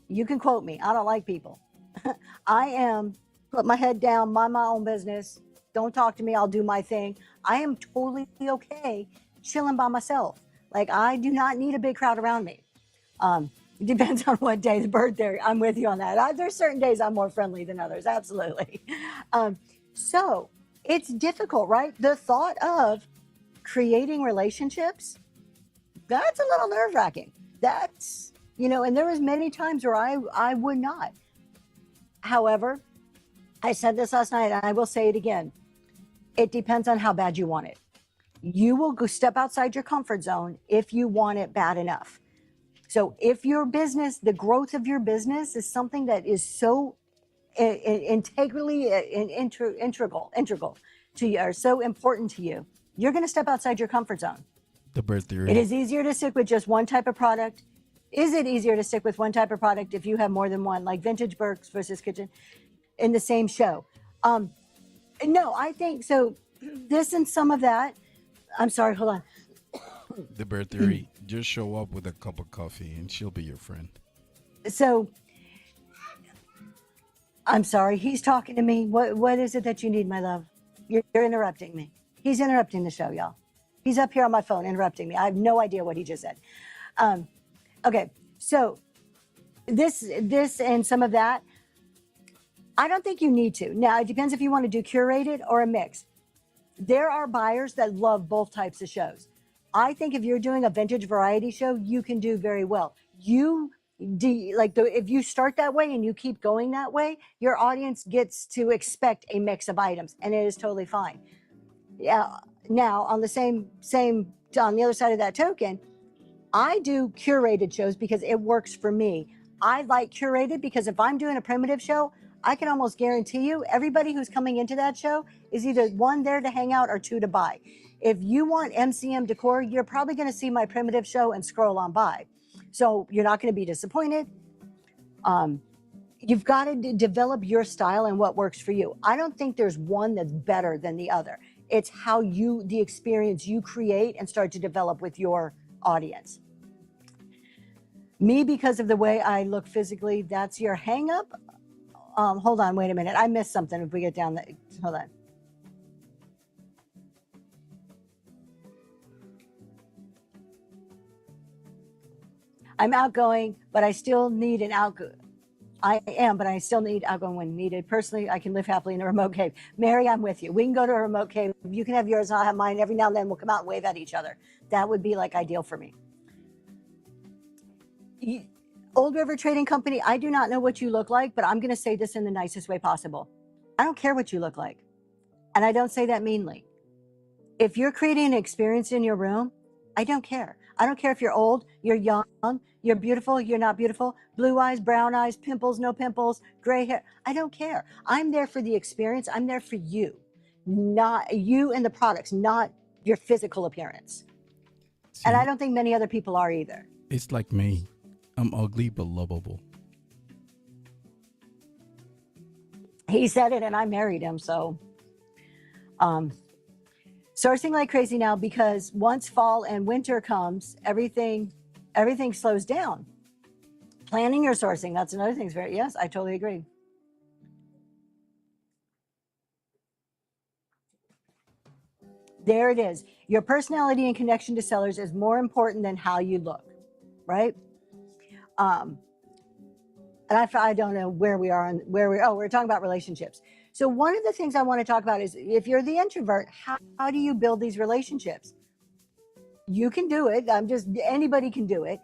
You can quote me. I don't like people. Put my head down, mind my own business. Don't talk to me. I'll do my thing. I am totally okay chilling by myself. Like I do not need a big crowd around me. It depends on what day, the bird theory. I'm with you on that. There's certain days I'm more friendly than others. Absolutely. So it's difficult, right? The thought of creating relationships, that's a little nerve wracking. That's, and there was many times where I would not. However, I said this last night and I will say it again. It depends on how bad you want it. You will go step outside your comfort zone if you want it bad enough. So if your business, the growth of your business is something that is so integrally integral to you, or so important to you, you're going to step outside your comfort zone. The bird theory. It is easier to stick with just one type of product. Is it easier to stick with one type of product if you have more than one, like Vintage Burks versus Kitchen in the same show? No, I think so. This and some of that. I'm sorry, hold on. The bird theory. Just show up with a cup of coffee and she'll be your friend. So, I'm sorry, he's talking to me. What is it that you need, my love? You're interrupting me. He's interrupting the show, y'all. He's up here on my phone interrupting me. I have no idea what he just said. Okay, so this and some of that, I don't think you need to. Now, it depends if you want to do curated or a mix. There are buyers that love both types of shows. I think if you're doing a vintage variety show, you can do very well. If you start that way and you keep going that way, your audience gets to expect a mix of items, and it is totally fine. Yeah. Now, on the other side of that token, I do curated shows because it works for me. I like curated because if I'm doing a primitive show, I can almost guarantee you everybody who's coming into that show is either one, there to hang out, or two, to buy. If you want MCM decor, you're probably going to see my primitive show and scroll on by. So you're not going to be disappointed. You've got to develop your style and what works for you. I don't think there's one that's better than the other. It's how the experience you create and start to develop with your audience. Me, because of the way I look physically, that's your hang up. Hold on, wait a minute. I missed something. If we get down there, hold on. I'm outgoing, but I still need an outgoing. I am, but I still need outgoing when needed. Personally, I can live happily in a remote cave. Mary, I'm with you. We can go to a remote cave. You can have yours, I'll have mine. Every now and then we'll come out and wave at each other. That would be like ideal for me. Old River Trading Company, I do not know what you look like, but I'm going to say this in the nicest way possible. I don't care what you look like. And I don't say that meanly. If you're creating an experience in your room, I don't care. I don't care if you're old, you're young, you're beautiful, you're not beautiful, blue eyes, brown eyes, pimples, no pimples, gray hair. I don't care. I'm there for the experience. I'm there for you, not you and the products, not your physical appearance. See, and I don't think many other people are either. It's like me. I'm ugly but lovable. He said it and I married him, so. Sourcing like crazy now because once fall and winter comes, everything slows down. Planning your sourcing, that's another thing. Yes, I totally agree. There it is. Your personality and connection to sellers is more important than how you look, right? And I don't know where we are we're talking about relationships. So one of the things I want to talk about is if you're the introvert, how do you build these relationships? You can do it. Anybody can do it.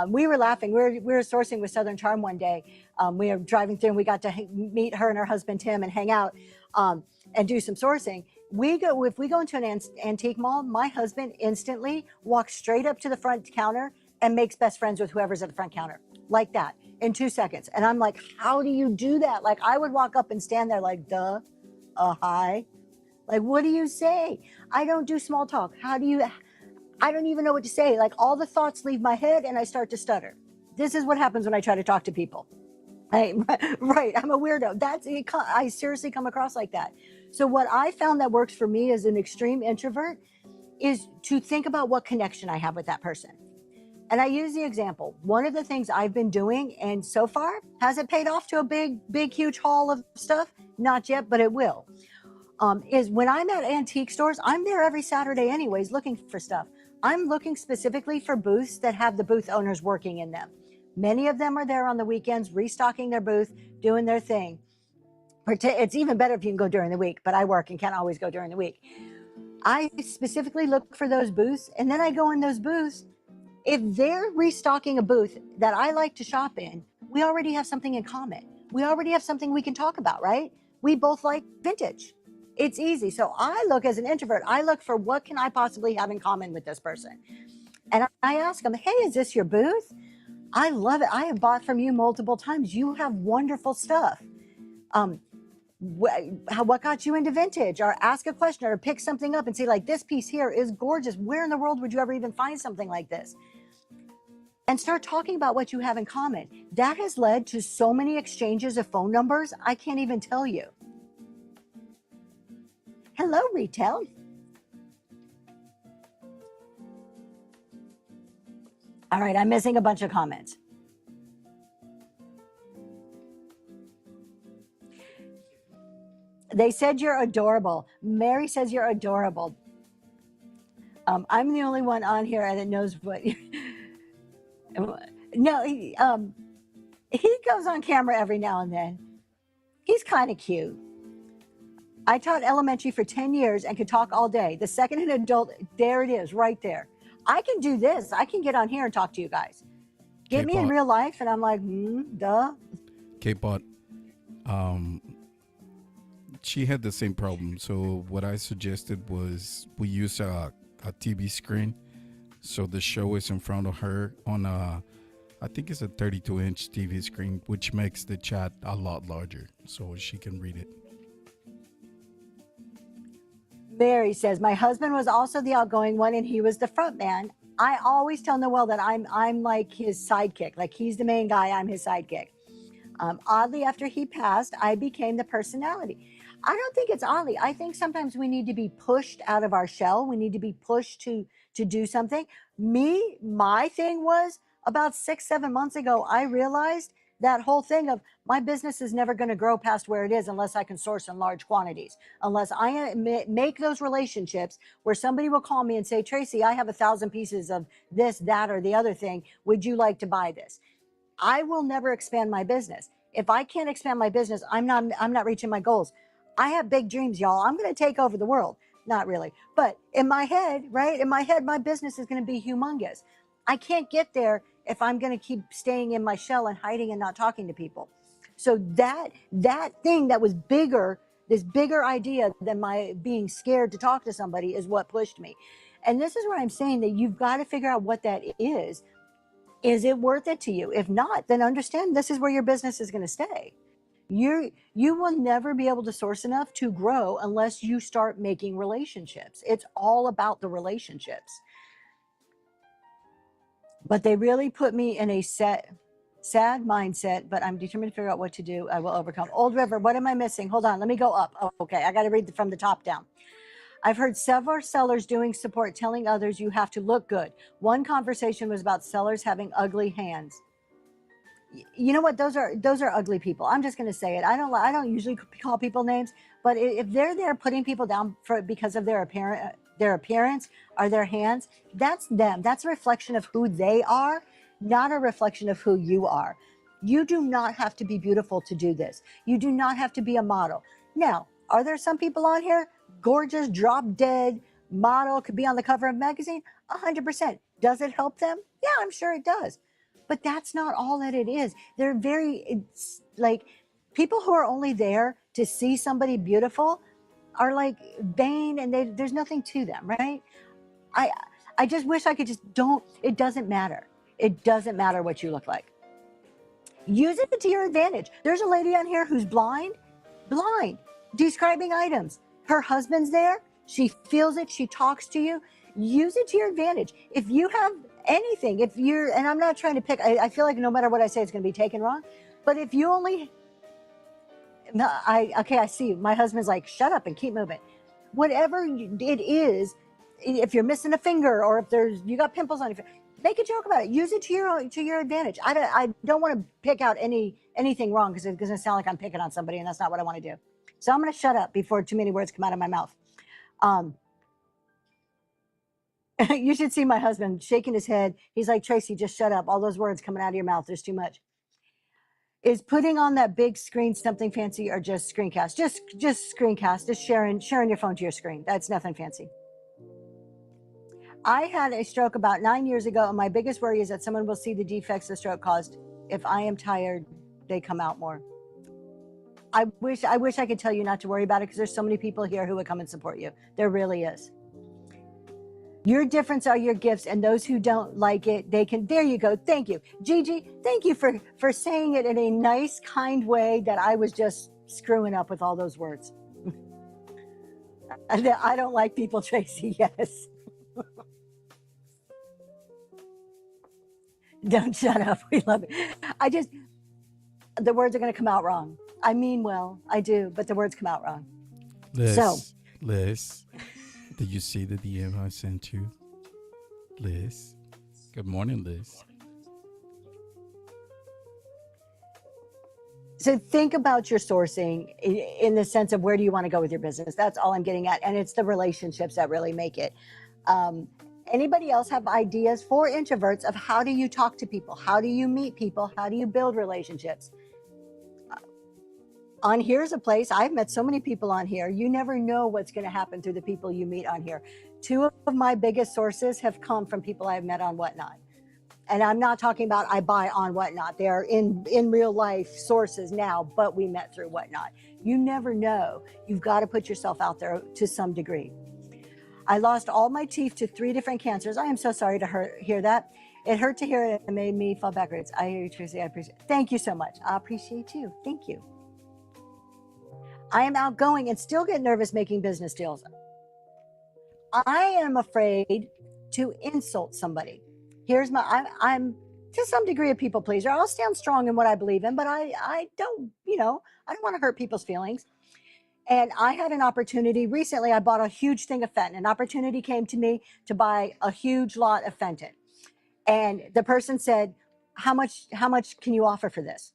We were laughing. We were sourcing with Southern Charm one day. We were driving through and we got to meet her and her husband, Tim, and hang out and do some sourcing. If we go into an antique mall, my husband instantly walks straight up to the front counter and makes best friends with whoever's at the front counter, like that, in 2 seconds. And I'm like, how do you do that? Like, I would walk up and stand there like, duh, hi. Like, what do you say? I don't do small talk. I don't even know what to say. Like, all the thoughts leave my head and I start to stutter. This is what happens when I try to talk to people. Right, I'm a weirdo. I seriously come across like that. So what I found that works for me as an extreme introvert is to think about what connection I have with that person. And I use the example. One of the things I've been doing, and so far, has it paid off to a big, huge haul of stuff? Not yet, but it will. Is when I'm at antique stores, I'm there every Saturday anyways, looking for stuff. I'm looking specifically for booths that have the booth owners working in them. Many of them are there on the weekends, restocking their booth, doing their thing. It's even better if you can go during the week, but I work and can't always go during the week. I specifically look for those booths, and then I go in those booths. If they're restocking a booth that I like to shop in, we already have something in common. We already have something we can talk about, right? We both like vintage. It's easy. So I look, as an introvert, I look for what can I possibly have in common with this person. And I ask them, hey, is this your booth? I love it. I have bought from you multiple times. You have wonderful stuff. What got you into vintage? Or ask a question or pick something up and say, like, this piece here is gorgeous. Where in the world would you ever even find something like this? And start talking about what you have in common. That has led to so many exchanges of phone numbers, I can't even tell you. Hello, retail. All right, I'm missing a bunch of comments. They said you're adorable. Mary says you're adorable. I'm the only one on here that knows what. No, he goes on camera every now and then. He's kind of cute. I taught elementary for 10 years and could talk all day. The second an adult, there it is, right there. I can do this. I can get on here and talk to you guys. Get me in real life, and I'm like, duh. K-Bot, she had the same problem. So what I suggested was we use a TV screen. So the show is in front of her on I think it's a 32-inch TV screen, which makes the chat a lot larger so she can read it. Mary says, my husband was also the outgoing one and he was the front man. I always tell Noel that I'm like his sidekick. Like, he's the main guy, I'm his sidekick. Oddly, after he passed, I became the personality. I don't think it's oddly. I think sometimes we need to be pushed out of our shell. We need to be pushed to do something. My thing was about 6-7 months ago, I realized that whole thing of my business is never going to grow past where it is unless I can source in large quantities, unless I make those relationships where somebody will call me and say, Tracy, I have 1,000 pieces of this, that, or the other thing. Would you like to buy this? I will never expand my business. If I can't expand my business, I'm not reaching my goals. I have big dreams, y'all. I'm going to take over the world. Not really. But in my head, right? In my head, my business is going to be humongous. I can't get there if I'm going to keep staying in my shell and hiding and not talking to people. So that thing that was bigger, this bigger idea than my being scared to talk to somebody, is what pushed me. And this is where I'm saying that you've got to figure out what that is. Is it worth it to you? If not, then understand this is where your business is going to stay. You will never be able to source enough to grow unless you start making relationships. It's all about the relationships. But they really put me in a sad mindset, but I'm determined to figure out what to do. I will overcome. Old River, what am I missing? Hold on, let me go up. Oh, okay, I got to read from the top down. I've heard several sellers doing support telling others you have to look good. One conversation was about sellers having ugly hands. You know what? Those are ugly people. I'm just going to say it. I don't usually call people names, but if they're there putting people down because of their appearance or their hands, that's them. That's a reflection of who they are, not a reflection of who you are. You do not have to be beautiful to do this. You do not have to be a model. Now, are there some people on here, gorgeous, drop dead model, could be on the cover of a magazine? 100%. Does it help them? Yeah, I'm sure it does. But that's not all that it is. They're it's like people who are only there to see somebody beautiful are like vain, and there's nothing to them, right? I just wish I could it doesn't matter. It doesn't matter what you look like. Use it to your advantage. There's a lady on here who's blind, describing items. Her husband's there. She feels it. She talks to you. Use it to your advantage. If you have anything, and I'm not trying to pick, I feel like no matter what I say, it's going to be taken wrong. But if you only, I see. My husband's like, shut up and keep moving. Whatever it is, if you're missing a finger or if you got pimples on your face, make a joke about it. Use it to your advantage. I don't want to pick out anything wrong because it's going to sound like I'm picking on somebody, and that's not what I want to do. So I'm going to shut up before too many words come out of my mouth. You should see my husband shaking his head. He's like, Tracy, just shut up. All those words coming out of your mouth, there's too much. Is putting on that big screen something fancy or just screencast? Just screencast, just sharing your phone to your screen. That's nothing fancy. I had a stroke about 9 years ago, and my biggest worry is that someone will see the defects the stroke caused. If I am tired, they come out more. I wish I could tell you not to worry about it, because there's so many people here who would come and support you. There really is. Your difference are your gifts, and those who don't like it, they can. There you go. Thank you, Gigi. Thank you for saying it in a nice, kind way that I was just screwing up with all those words. I don't like people, Tracy. Yes. Don't shut up. We love it. The words are going to come out wrong. I mean well, I do, but the words come out wrong. Liz, did you see the DM I sent you? Liz. Good morning, Liz. So think about your sourcing in the sense of where do you want to go with your business? That's all I'm getting at. And it's the relationships that really make it. Anybody else have ideas for introverts of how do you talk to people? How do you meet people? How do you build relationships? On here's a place, I've met so many people on here. You never know what's going to happen through the people you meet on here. 2 of my biggest sources have come from people I've met on Whatnot. And I'm not talking about I buy on Whatnot. They are in real life sources now, but we met through Whatnot. You never know. You've got to put yourself out there to some degree. I lost all my teeth to 3 different cancers. I am so sorry to hear that. It hurt to hear it. It made me fall backwards. I hear you, Tracy. I appreciate it. Thank you so much. I appreciate you. Thank you. I am outgoing and still get nervous making business deals. I am afraid to insult somebody. I'm to some degree a people pleaser. I'll stand strong in what I believe in, but I don't want to hurt people's feelings. And I had an opportunity recently. I bought a huge thing of Fenton. An opportunity came to me to buy a huge lot of Fenton. And the person said, how much can you offer for this?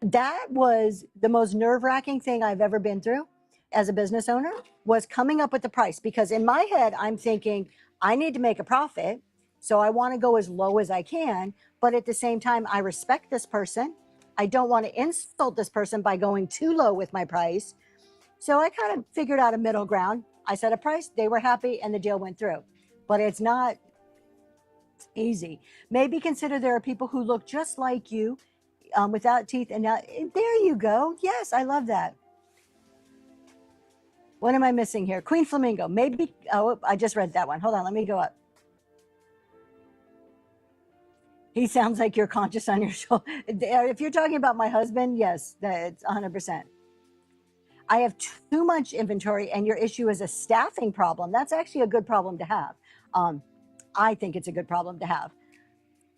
That was the most nerve-wracking thing I've ever been through as a business owner, was coming up with the price. Because in my head, I'm thinking, I need to make a profit, so I want to go as low as I can. But at the same time, I respect this person. I don't want to insult this person by going too low with my price. So I kind of figured out a middle ground. I set a price, they were happy, and the deal went through. But it's not easy. Maybe consider there are people who look just like you, without teeth. And now, there you go. Yes, I love that. What am I missing here? Queen Flamingo. Maybe, oh, I just read that one. Hold on, let me go up. He sounds like you're conscious on your shoulder. If you're talking about my husband, yes, that's 100%. I have too much inventory and your issue is a staffing problem. That's actually a good problem to have. I think it's a good problem to have.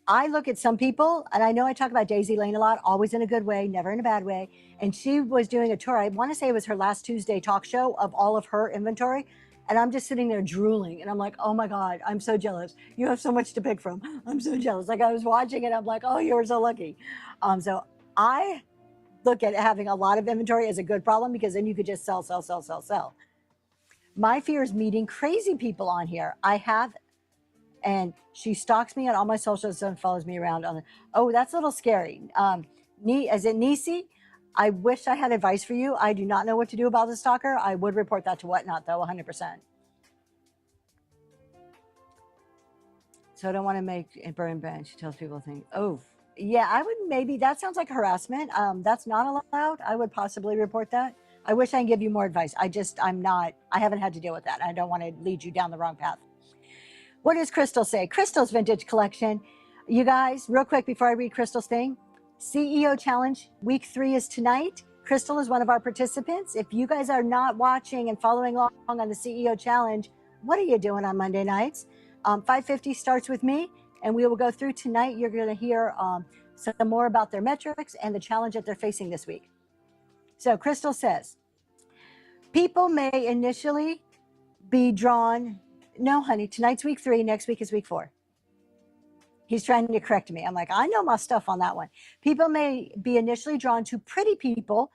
I look at some people, and I know I talk about Daisy Lane a lot, always in a good way, never in a bad way. And she was doing a tour. I want to say it was her last Tuesday talk show of all of her inventory. And I'm just sitting there drooling. And I'm like, oh my God, I'm so jealous. You have so much to pick from. I'm so jealous. Like I was watching it. I'm like, oh, you're so lucky. So I look at having a lot of inventory as a good problem, because then you could just sell. My fear is meeting crazy people on here. I have, and she stalks me on all my socials and follows me around on. Oh, that's a little scary. Is it Nisi? I wish I had advice for you. I do not know what to do about the stalker. I would report that to Whatnot, though, 100%. So I don't want to make it burn brand. She tells people things. Oh, yeah, I would maybe. That sounds like harassment. That's not allowed. I would possibly report that. I wish I could give you more advice. I haven't had to deal with that. I don't want to lead you down the wrong path. What does Crystal say? Crystal's vintage collection. You guys, real quick before I read Crystal's thing, CEO Challenge week 3 is tonight. Crystal is one of our participants. If you guys are not watching and following along on the CEO Challenge, what are you doing on Monday nights? 5:50 starts with me, and we will go through tonight. You're going to hear some more about their metrics and the challenge that they're facing this week. So Crystal says, people may initially be drawn. No, honey, tonight's week 3, next week is week 4. He's trying to correct me. I'm like, I know my stuff on that one. People may be initially drawn to pretty people,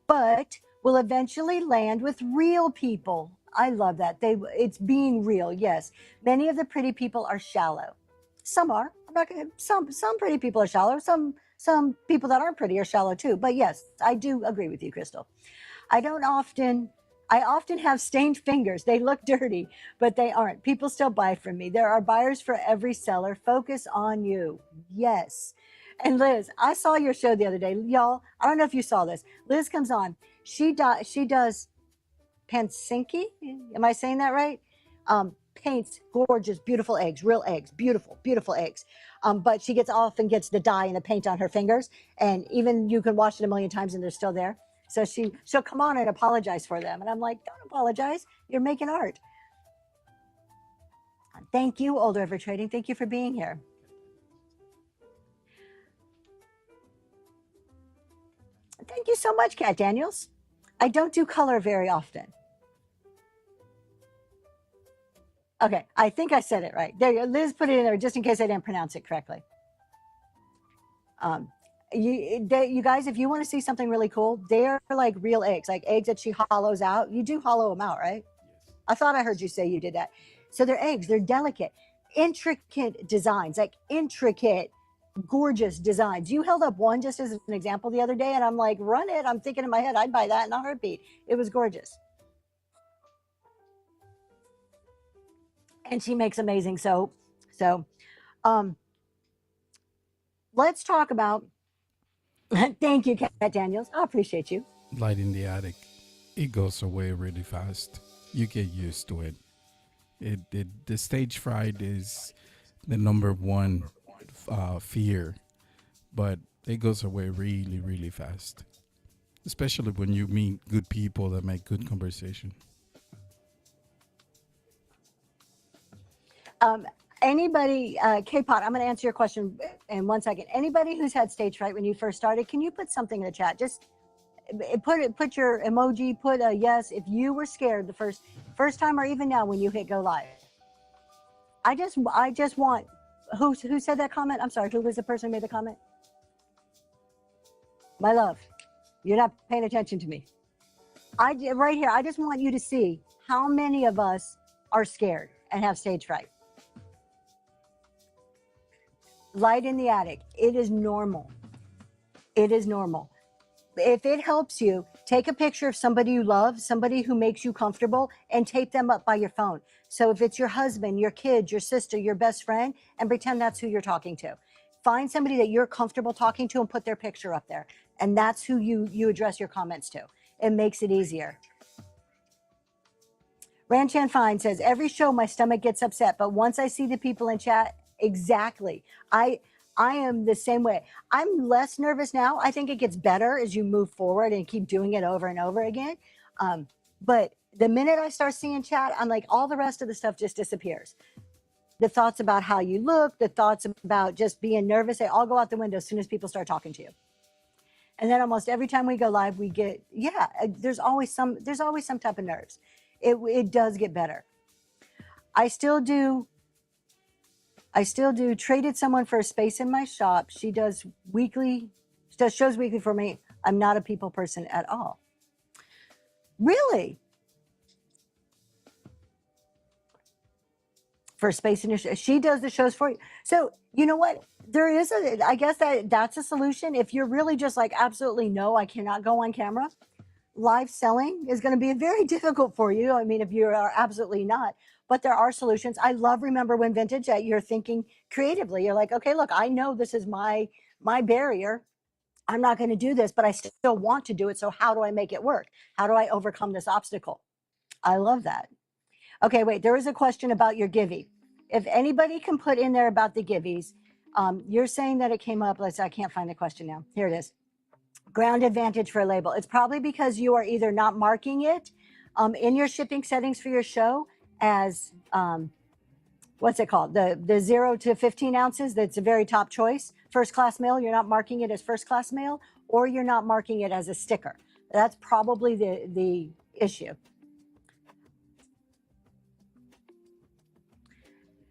but will eventually land with real people. I love that. It's being real. Yes. Many of the pretty people are shallow. Some are. I'm not gonna some pretty people are shallow. Some people that aren't pretty are shallow too. But yes, I do agree with you, Crystal. I don't often I often have stained fingers. They look dirty, but they aren't. People still buy from me. There are buyers for every seller. Focus on you. Yes. And Liz, I saw your show the other day. Y'all, I don't know if you saw this. Liz comes on. She does Pansinki. Am I saying that right? Paints gorgeous, beautiful eggs, real eggs, beautiful, beautiful eggs. But she gets the dye and the paint on her fingers, and even you can wash it a million times and they're still there. So she'll come on and apologize for them, and I'm like, don't apologize. You're making art. Thank you, Old River Trading. Thank you for being here. Thank you so much, Kat Daniels. I don't do color very often. Okay, I think I said it right. There you go. Liz put it in there just in case I didn't pronounce it correctly. You guys, if you want to see something really cool, they're like real eggs, like eggs that she hollows out. You do hollow them out, right? I thought I heard you say you did that. So they're eggs, they're delicate, intricate designs, like intricate, gorgeous designs. You held up one just as an example the other day, and I'm like, run it. I'm thinking in my head, I'd buy that in a heartbeat. It was gorgeous. And she makes amazing soap. So um, let's talk about, thank you, Kat Daniels. I appreciate you. Light in the attic, it goes away really fast. You get used to it. The stage fright is the number one fear, but it goes away really, really fast. Especially when you meet good people that make good conversation. Anybody, K-Pot, I'm going to answer your question in 1 second. Anybody who's had stage fright when you first started, can you put something in the chat? Just put your emoji, put a yes if you were scared the first time, or even now when you hit go live. I just want, who said that comment? I'm sorry, who was the person who made the comment? My love, you're not paying attention to me. Right here, I just want you to see how many of us are scared and have stage fright. Light in the attic. It is normal. It is normal. If it helps you, take a picture of somebody you love, somebody who makes you comfortable, and tape them up by your phone. So if it's your husband, your kid, your sister, your best friend, and pretend that's who you're talking to. Find somebody that you're comfortable talking to and put their picture up there. And that's who you address your comments to. It makes it easier. Ranchan Fine says, every show my stomach gets upset, but once I see the people in chat, exactly. I am the same way. I'm less nervous now. I think it gets better as you move forward and keep doing it over and over again. But the minute I start seeing chat, I'm like, all the rest of the stuff just disappears. The thoughts about how you look, the thoughts about just being nervous, they all go out the window as soon as people start talking to you. And then almost every time we go live, we get, there's always some type of nerves. It does get better. I still do traded someone for a space in my shop. She does shows weekly for me. I'm not a people person at all. Really? For space in she does the shows for you. So you know what? There is I guess that's a solution. If you're really just like, absolutely no, I cannot go on camera. Live selling is going to be very difficult for you. I mean, if you are absolutely not, but there are solutions. I love Remember When Vintage that you're thinking creatively. You're like, okay, look, I know this is my barrier. I'm not going to do this, but I still want to do it. So how do I make it work? How do I overcome this obstacle? I love that. Okay, wait, there is a question about your Givey. If anybody can put in there about the Giveys, you're saying that it came up. I can't find the question now. Here it is. Ground advantage for a label. It's probably because you are either not marking it in your shipping settings for your show as, what's it called? The 0 to 15 ounces, that's a very top choice. First class mail, you're not marking it as first class mail, or you're not marking it as a sticker. That's probably the issue.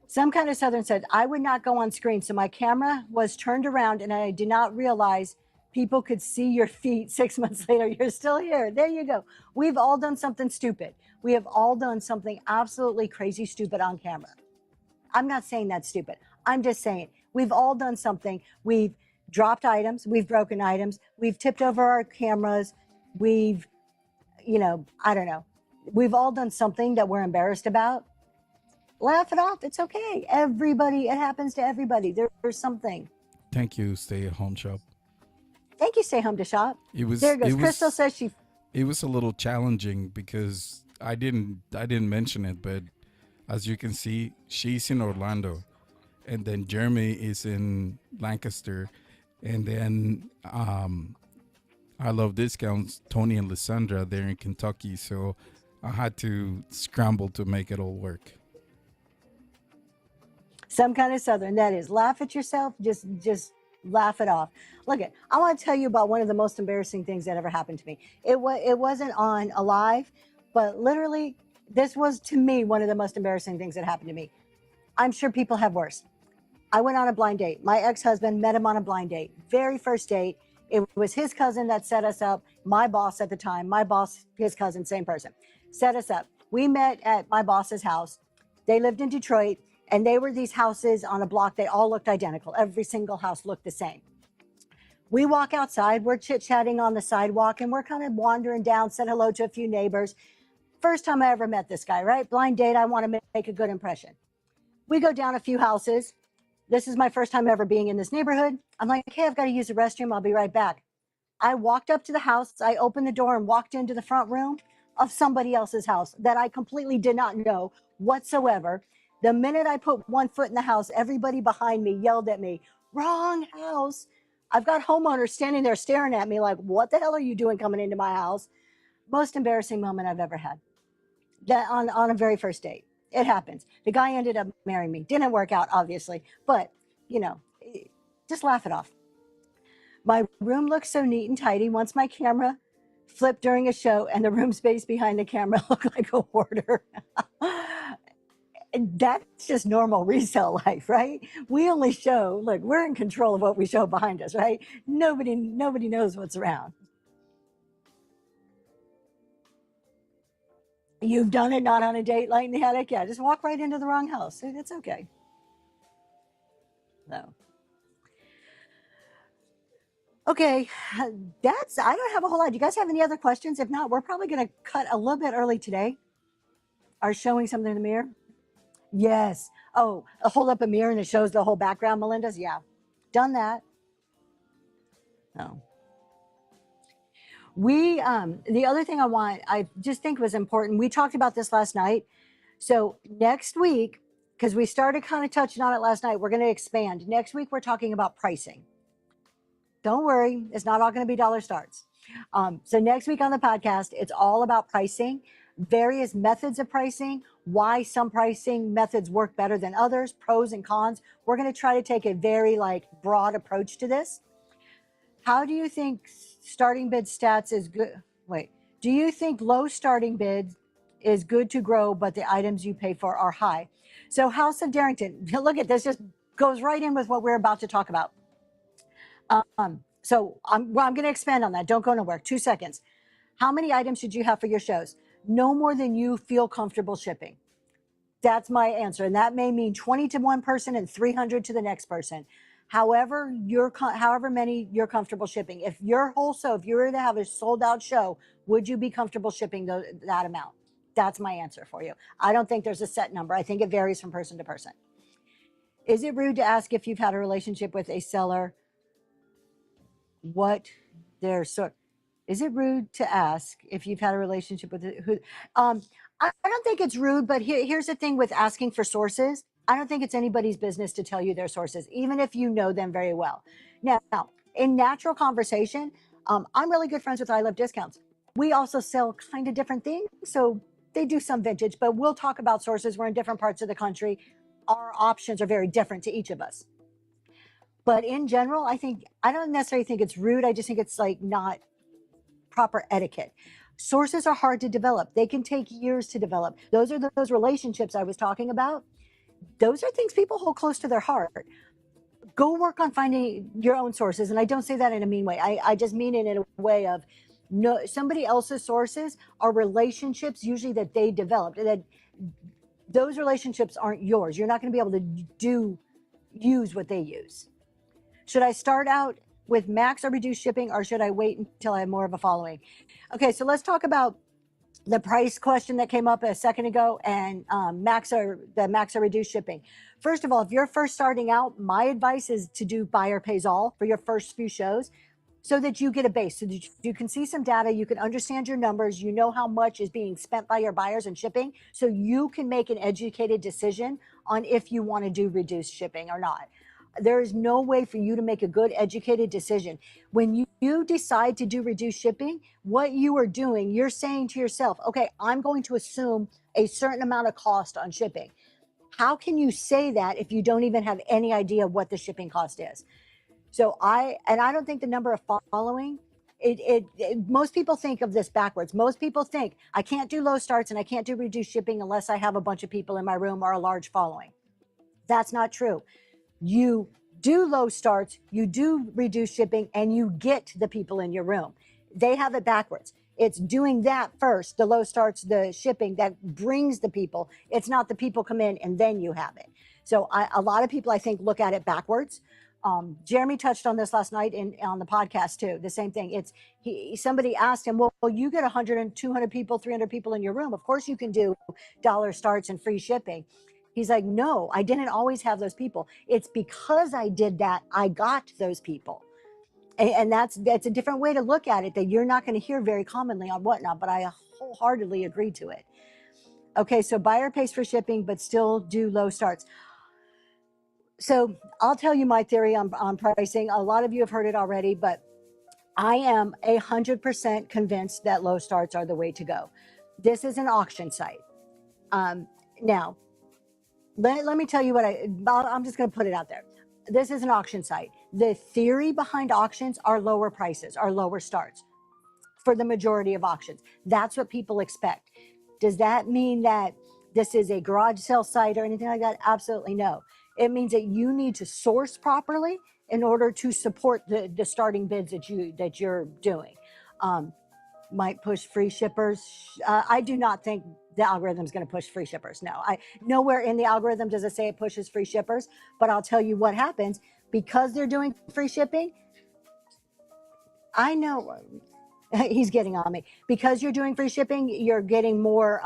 Some Kind of Southern said, I would not go on screen. So my camera was turned around and I did not realize People could see your feet 6 months later. You're still here. There you go. We've all done something stupid. We have all done something absolutely crazy stupid on camera. I'm not saying that's stupid. I'm just saying we've all done something. We've dropped items, we've broken items, we've tipped over our cameras, we've, I don't know. We've all done something that we're embarrassed about. Laugh it off. It's okay. Everybody, it happens to everybody. There's something. Thank you, Stay at Home Shop. Thank you, Stay Home to Shop. It was There it goes. it Crystal was says she. it was a little challenging because I didn't mention it, but as you can see, she's in Orlando, and then Jeremy is in Lancaster, and then I Love Discounts, Tony and Lysandra, they're in Kentucky, so I had to scramble to make it all work. Some kind of Southern. That is, laugh at yourself. Just laugh it off. Look at. I want to tell you about one of the most embarrassing things that ever happened to me. It wasn't on a live, but literally, this was to me one of the most embarrassing things that happened to me. I'm sure people have worse. I went on a blind date. My ex-husband met him on a blind date. Very first date. It was his cousin that set us up. My boss at the time. My boss, his cousin, same person, set us up. We met at my boss's house. They lived in Detroit. And they were these houses on a block. They all looked identical. Every single house looked the same. We walk outside. We're chit-chatting on the sidewalk, and we're kind of wandering down, said hello to a few neighbors. First time I ever met this guy, right? Blind date. I want to make a good impression. We go down a few houses. This is my first time ever being in this neighborhood. I'm like, hey, I've got to use the restroom. I'll be right back. I walked up to the house. I opened the door and walked into the front room of somebody else's house that I completely did not know whatsoever. The minute I put one foot in the house, everybody behind me yelled at me, wrong house. I've got homeowners standing there staring at me like, what the hell are you doing coming into my house? Most embarrassing moment I've ever had. That on a very first date. It happens. The guy ended up marrying me. Didn't work out, obviously, but just laugh it off. My room looks so neat and tidy. Once my camera flipped during a show and the room space behind the camera looked like a hoarder. That's just normal resale life, right? We only show, look, we're in control of what we show behind us, right? Nobody knows what's around. You've done it, not on a date, light in the attic. Yeah, just walk right into the wrong house. It's okay. No. Okay, I don't have a whole lot. Do you guys have any other questions? If not, we're probably going to cut a little bit early today. Are showing something in the mirror? Yes. Oh, hold up a mirror and it shows the whole background, Melinda's? Yeah. Done that. No. The other thing I just think was important, we talked about this last night. So next week, because we started kind of touching on it last night, we're going to expand. Next week, we're talking about pricing. Don't worry, it's not all going to be dollar starts. So next week on the podcast, it's all about pricing, various methods of pricing, why some pricing methods work better than others, pros and cons. We're going to try to take a very broad approach to this. How do you think starting bid stats is good? Wait, do you think low starting bid is good to grow, but the items you pay for are high? So House of Darrington, look at this, just goes right in with what we're about to talk about. So I'm going to expand on that. Don't go nowhere. 2 seconds. How many items should you have for your shows? No more than you feel comfortable shipping. That's my answer. And that may mean 20 to one person and 300 to the next person. However many you're comfortable shipping. If your whole show, if you were to have a sold out show, would you be comfortable shipping that amount? That's my answer for you. I don't think there's a set number. I think it varies from person to person. Is it rude to ask if you've had a relationship with a seller? Is it rude to ask if you've had a relationship with who? I don't think it's rude, but here's the thing with asking for sources. I don't think it's anybody's business to tell you their sources, even if you know them very well. Now, in natural conversation, I'm really good friends with I Love Discounts. We also sell kind of different things. So they do some vintage, but we'll talk about sources. We're in different parts of the country. Our options are very different to each of us. But in general, I don't necessarily think it's rude. I just think it's not proper etiquette. Sources are hard to develop. They can take years to develop. Those are those relationships I was talking about. Those are things people hold close to their heart. go work on finding your own sources. And I don't say that in a mean way. I just mean it in a way of, no, somebody else's sources are relationships usually that they developed, and that those relationships aren't yours. You're not going to be able to use what they use. Should I start out with max or reduced shipping, or should I wait until I have more of a following? Okay, so let's talk about the price question that came up a second ago, and max or reduced shipping. First of all, if you're first starting out, my advice is to do buyer pays all for your first few shows, so that you get a base, so that you can see some data, you can understand your numbers, you know how much is being spent by your buyers in shipping, so you can make an educated decision on if you want to do reduced shipping or not. There is no way for you to make a good educated decision. When you decide to do reduced shipping, what you are doing, you're saying to yourself, okay, I'm going to assume a certain amount of cost on shipping. How can you say that if you don't even have any idea what the shipping cost is? So I don't think the number of following, most people think of this backwards. Most people think I can't do low starts and I can't do reduced shipping unless I have a bunch of people in my room or a large following. That's not true. You do low starts, you do reduce shipping, and you get the people in your room. They have it backwards. It's doing that first, the low starts, the shipping, that brings the people. It's not the people come in and then you have it. So a lot of people, I think, look at it backwards. Jeremy touched on this last night on the podcast too. The same thing. Somebody asked him, well, you get 100 and 200 people, 300 people in your room. Of course you can do dollar starts and free shipping. He's like, no, I didn't always have those people. It's because I did that, I got those people. And that's a different way to look at it that you're not going to hear very commonly on Whatnot, but I wholeheartedly agree to it. Okay, so buyer pays for shipping, but still do low starts. So I'll tell you my theory on pricing. A lot of you have heard it already, but I am 100% convinced that low starts are the way to go. This is an auction site. Now, let me tell you what I'm just going to put it out there. This is an auction site. The theory behind auctions are lower prices, are lower starts for the majority of auctions. That's what people expect. Does that mean that this is a garage sale site or anything like that? Absolutely no. It means that you need to source properly in order to support the starting bids that you're doing. Might push free shippers. I do not think the algorithm is going to push free shippers. No, nowhere in the algorithm does it say it pushes free shippers, but I'll tell you what happens because they're doing free shipping. I know he's getting on me. Because you're doing free shipping, you're getting more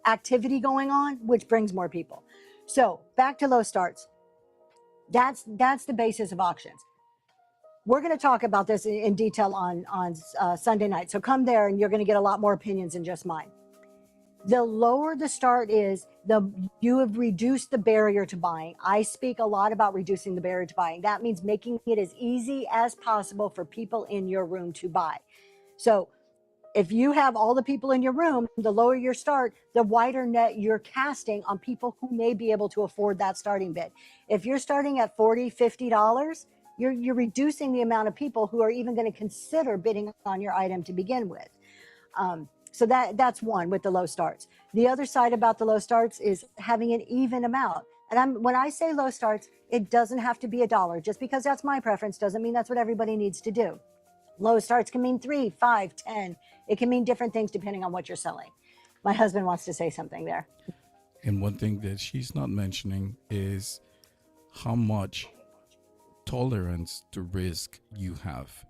activity going on, which brings more people. So back to low starts. That's the basis of auctions. We're going to talk about this in detail on Sunday night. So come there and you're going to get a lot more opinions than just mine. The lower the start is, you have reduced the barrier to buying. I speak a lot about reducing the barrier to buying. That means making it as easy as possible for people in your room to buy. So if you have all the people in your room, the lower your start, the wider net you're casting on people who may be able to afford that starting bid. If you're starting at $40, $50, you're reducing the amount of people who are even going to consider bidding on your item to begin with. So that's one with the low starts. The other side about the low starts is having an even amount. And when I say low starts, it doesn't have to be $1. Just because that's my preference doesn't mean that's what everybody needs to do. Low starts can mean 3, 5, 10. It can mean different things depending on what you're selling. My husband wants to say something there. And one thing that she's not mentioning is how much tolerance to risk you have.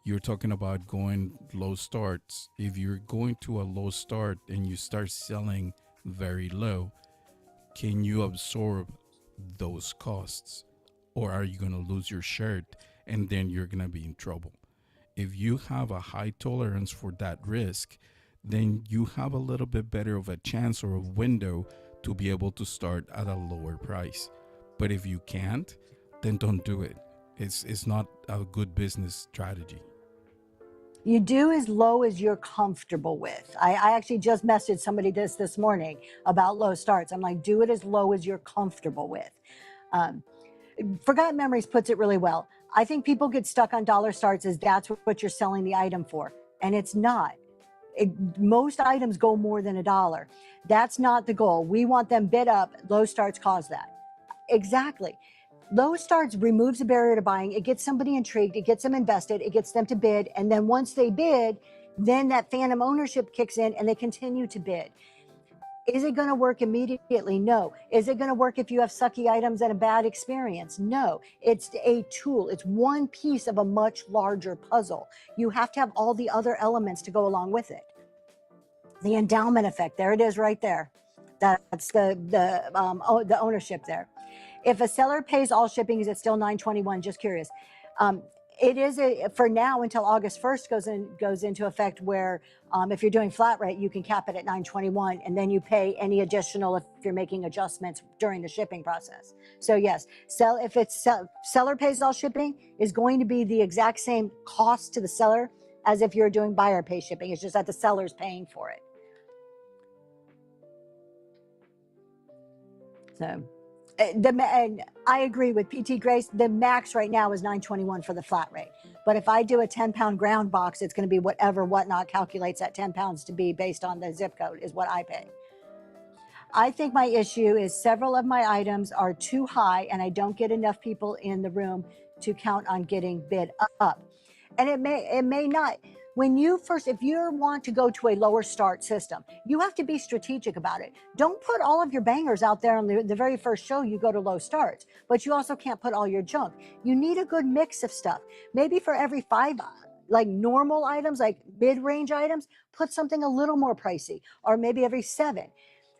You're talking about going low starts. If you're going to a low start and you start selling very low, can you absorb those costs? Or are you going to lose your shirt and then you're going to be in trouble? If you have a high tolerance for that risk, then you have a little bit better of a chance or a window to be able to start at a lower price. But if you can't, then don't do it. It's not a good business strategy. You do as low as you're comfortable with. I actually just messaged somebody this morning about low starts. I'm like, do it as low as you're comfortable with. Forgotten Memories puts it really well. I think people get stuck on dollar starts as that's what you're selling the item for. And it's not. Most items go more than $1. That's not the goal. We want them bid up. Low starts cause that. Exactly. Low starts removes a barrier to buying. It gets somebody intrigued. It gets them invested. It gets them to bid. And then once they bid, then that phantom ownership kicks in and they continue to bid. Is it going to work immediately? No. Is it going to work if you have sucky items and a bad experience? No. It's a tool. It's one piece of a much larger puzzle. You have to have all the other elements to go along with it. The endowment effect, there it is right there. That's the ownership there. If a seller pays all shipping, is it still $9.21? Just curious. It is for now until August 1st goes into effect, where if you're doing flat rate, you can cap it at $9.21, and then you pay any additional if you're making adjustments during the shipping process. So yes, if it's seller pays all shipping, is going to be the exact same cost to the seller as if you're doing buyer pay shipping. It's just that the seller's paying for it. So. And I agree with PT Grace. The max right now is $9.21 for the flat rate. But if I do a 10-pound ground box, it's going to be whatever Whatnot calculates that 10 pounds to be based on the zip code is what I pay. I think my issue is several of my items are too high and I don't get enough people in the room to count on getting bid up. And it may not. When you first, if you want to go to a lower start system, you have to be strategic about it. Don't put all of your bangers out there on the very first show you go to low starts, but you also can't put all your junk. You need a good mix of stuff. Maybe for every 5 like normal items, like mid-range items, put something a little more pricey, or maybe every 7.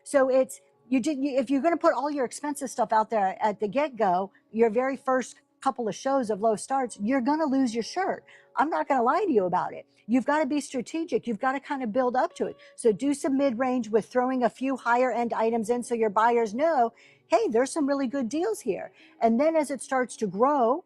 So it's, if you're going to put all your expensive stuff out there at the get-go, your very first couple of shows of low starts, you're going to lose your shirt. I'm not going to lie to you about it. You've got to be strategic. You've got to kind of build up to it. So do some mid-range with throwing a few higher end items in so your buyers know, hey, there's some really good deals here. And then as it starts to grow,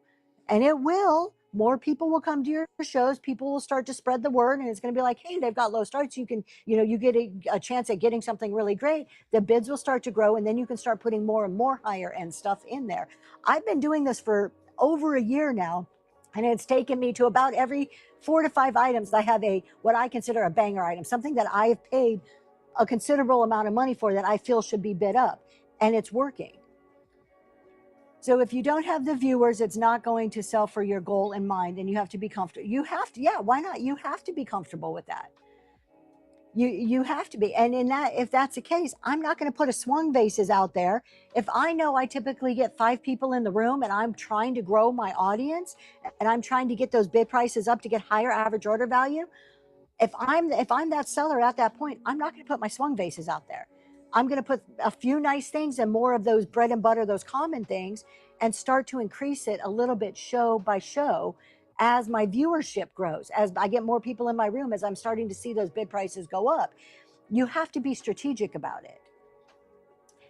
and it will, more people will come to your shows. People will start to spread the word, and it's going to be like, hey, they've got low starts. You can, you get a chance at getting something really great. The bids will start to grow, and then you can start putting more and more higher end stuff in there. I've been doing this for over a year now, and it's taken me to about every 4 to 5 items that I have what I consider a banger item, something that I have paid a considerable amount of money for that I feel should be bid up, and it's working. So if you don't have the viewers, it's not going to sell for your goal in mind, and you have to be comfortable. You have to, yeah, why not? You have to be comfortable with that. You have to be. And if that's the case, I'm not going to put a swung bases out there. If I know I typically get 5 people in the room and I'm trying to grow my audience and I'm trying to get those bid prices up to get higher average order value, if I'm that seller at that point, I'm not going to put my swung bases out there. I'm going to put a few nice things and more of those bread and butter, those common things, and start to increase it a little bit show by show as my viewership grows, as I get more people in my room, as I'm starting to see those bid prices go up. You have to be strategic about it.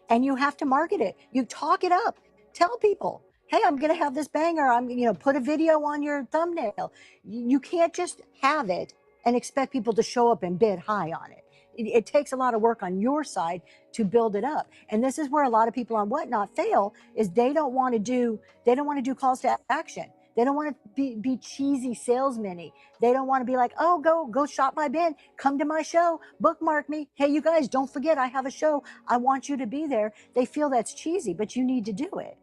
And you have to market it. You talk it up. Tell people, hey, I'm going to have this banger. I'm, put a video on your thumbnail. You can't just have it and expect people to show up and bid high on it. It takes a lot of work on your side to build it up. And this is where a lot of people on Whatnot fail, is they don't want to do calls to action. They don't want to be cheesy salesmen-y. They don't want to be like, oh, go shop my bin, come to my show, bookmark me. Hey, you guys, don't forget I have a show. I want you to be there. They feel that's cheesy, but you need to do it.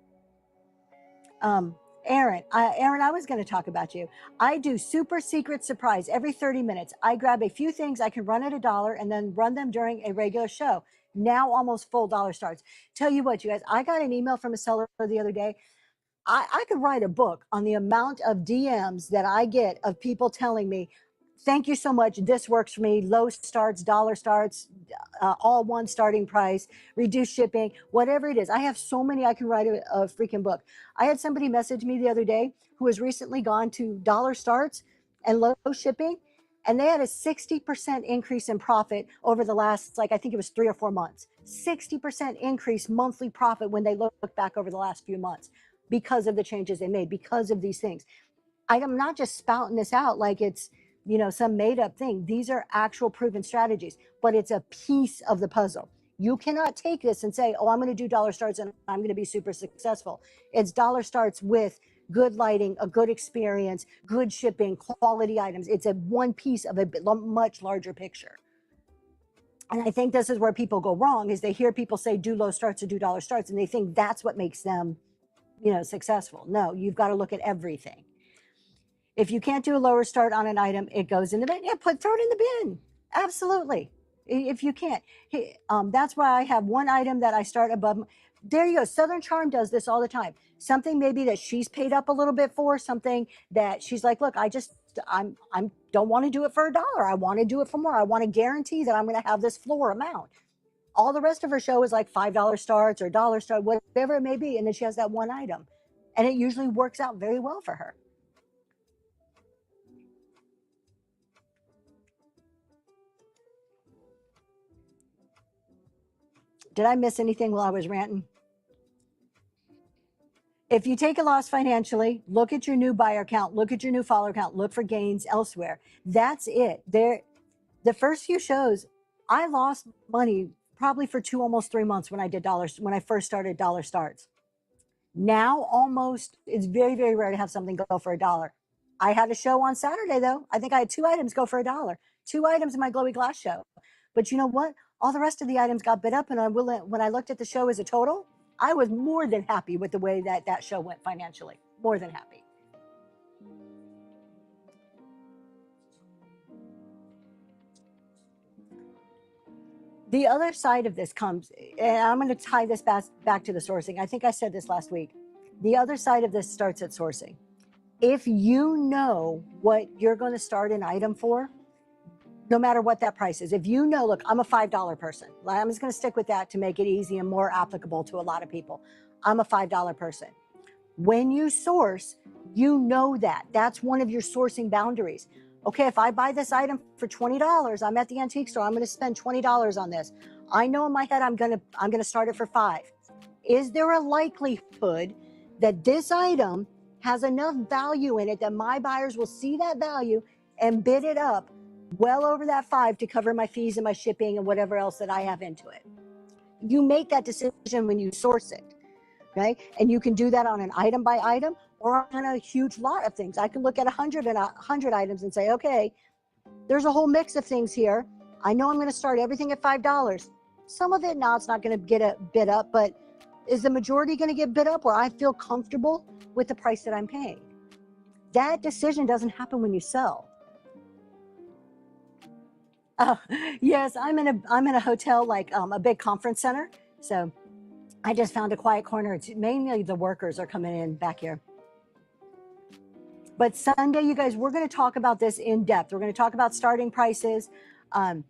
Aaron, I was going to talk about you. I do super secret surprise every 30 minutes. I grab a few things I can run at $1 and then run them during a regular show. Now almost full dollar starts. Tell you what, you guys, I got an email from a seller the other day. I could write a book on the amount of DMs that I get of people telling me, thank you so much. This works for me. Low starts, dollar starts, all one starting price, reduced shipping, whatever it is. I have so many, I can write a freaking book. I had somebody message me the other day who has recently gone to dollar starts and low shipping, and they had a 60% increase in profit over the last, I think it was 3 or 4 months. 60% increase monthly profit when they look back over the last few months, because of the changes they made, because of these things. I'm not just spouting this out like it's, some made up thing. These are actual proven strategies, but it's a piece of the puzzle. You cannot take this and say, oh, I'm going to do dollar starts and I'm going to be super successful. It's dollar starts with good lighting, a good experience, good shipping, quality items. It's a one piece of a much larger picture. And I think this is where people go wrong, is they hear people say do low starts or do dollar starts, and they think that's what makes them successful. No, you've got to look at everything. If you can't do a lower start on an item, it goes in the bin. Yeah, throw it in the bin. Absolutely. If you can't, that's why I have one item that I start above. There you go. Southern Charm does this all the time. Something maybe that she's paid up a little bit for, something that she's like, look, I'm don't want to do it for $1. I want to do it for more. I want to guarantee that I'm going to have this floor amount. All the rest of her show is like $5 starts or dollar start, whatever it may be, and then she has that one item, and it usually works out very well for her. Did I miss anything while I was ranting? If you take a loss financially, look at your new buyer count, look at your new follower count, look for gains elsewhere. That's it. The first few shows, I lost money probably for almost 3 months when I first started dollar starts. Now it's very, very rare to have something go for $1. I had a show on Saturday though. I think I had 2 items go for $1. 2 items in my glowy glass show. But you know what? All the rest of the items got bid up, and when I looked at the show as a total, I was more than happy with the way that show went financially. More than happy. The other side of this comes, and I'm going to tie this back to the sourcing. I think I said this last week. The other side of this starts at sourcing. If you know what you're going to start an item for, no matter what that price is, if you know, look, I'm a $5 person. I'm just going to stick with that to make it easy and more applicable to a lot of people. I'm a $5 person. When you source, you know that. That's one of your sourcing boundaries. Okay, if I buy this item for $20, I'm at the antique store, I'm going to spend $20 on this. I know in my head I'm going to start it for $5. Is there a likelihood that this item has enough value in it that my buyers will see that value and bid it up well over that $5 to cover my fees and my shipping and whatever else that I have into it? You make that decision when you source it, right? And you can do that on an item by item or on a huge lot of things. I can look at 100 items and say, okay, there's a whole mix of things here. I know I'm going to start everything at $5. Some of it, now it's not going to get a bid up, but is the majority going to get bid up where I feel comfortable with the price that I'm paying? That decision doesn't happen when you sell. Yes, I'm in a hotel, like a big conference center. So I just found a quiet corner. It's mainly the workers are coming in back here. But Sunday, you guys, we're going to talk about this in depth. We're going to talk about starting prices. And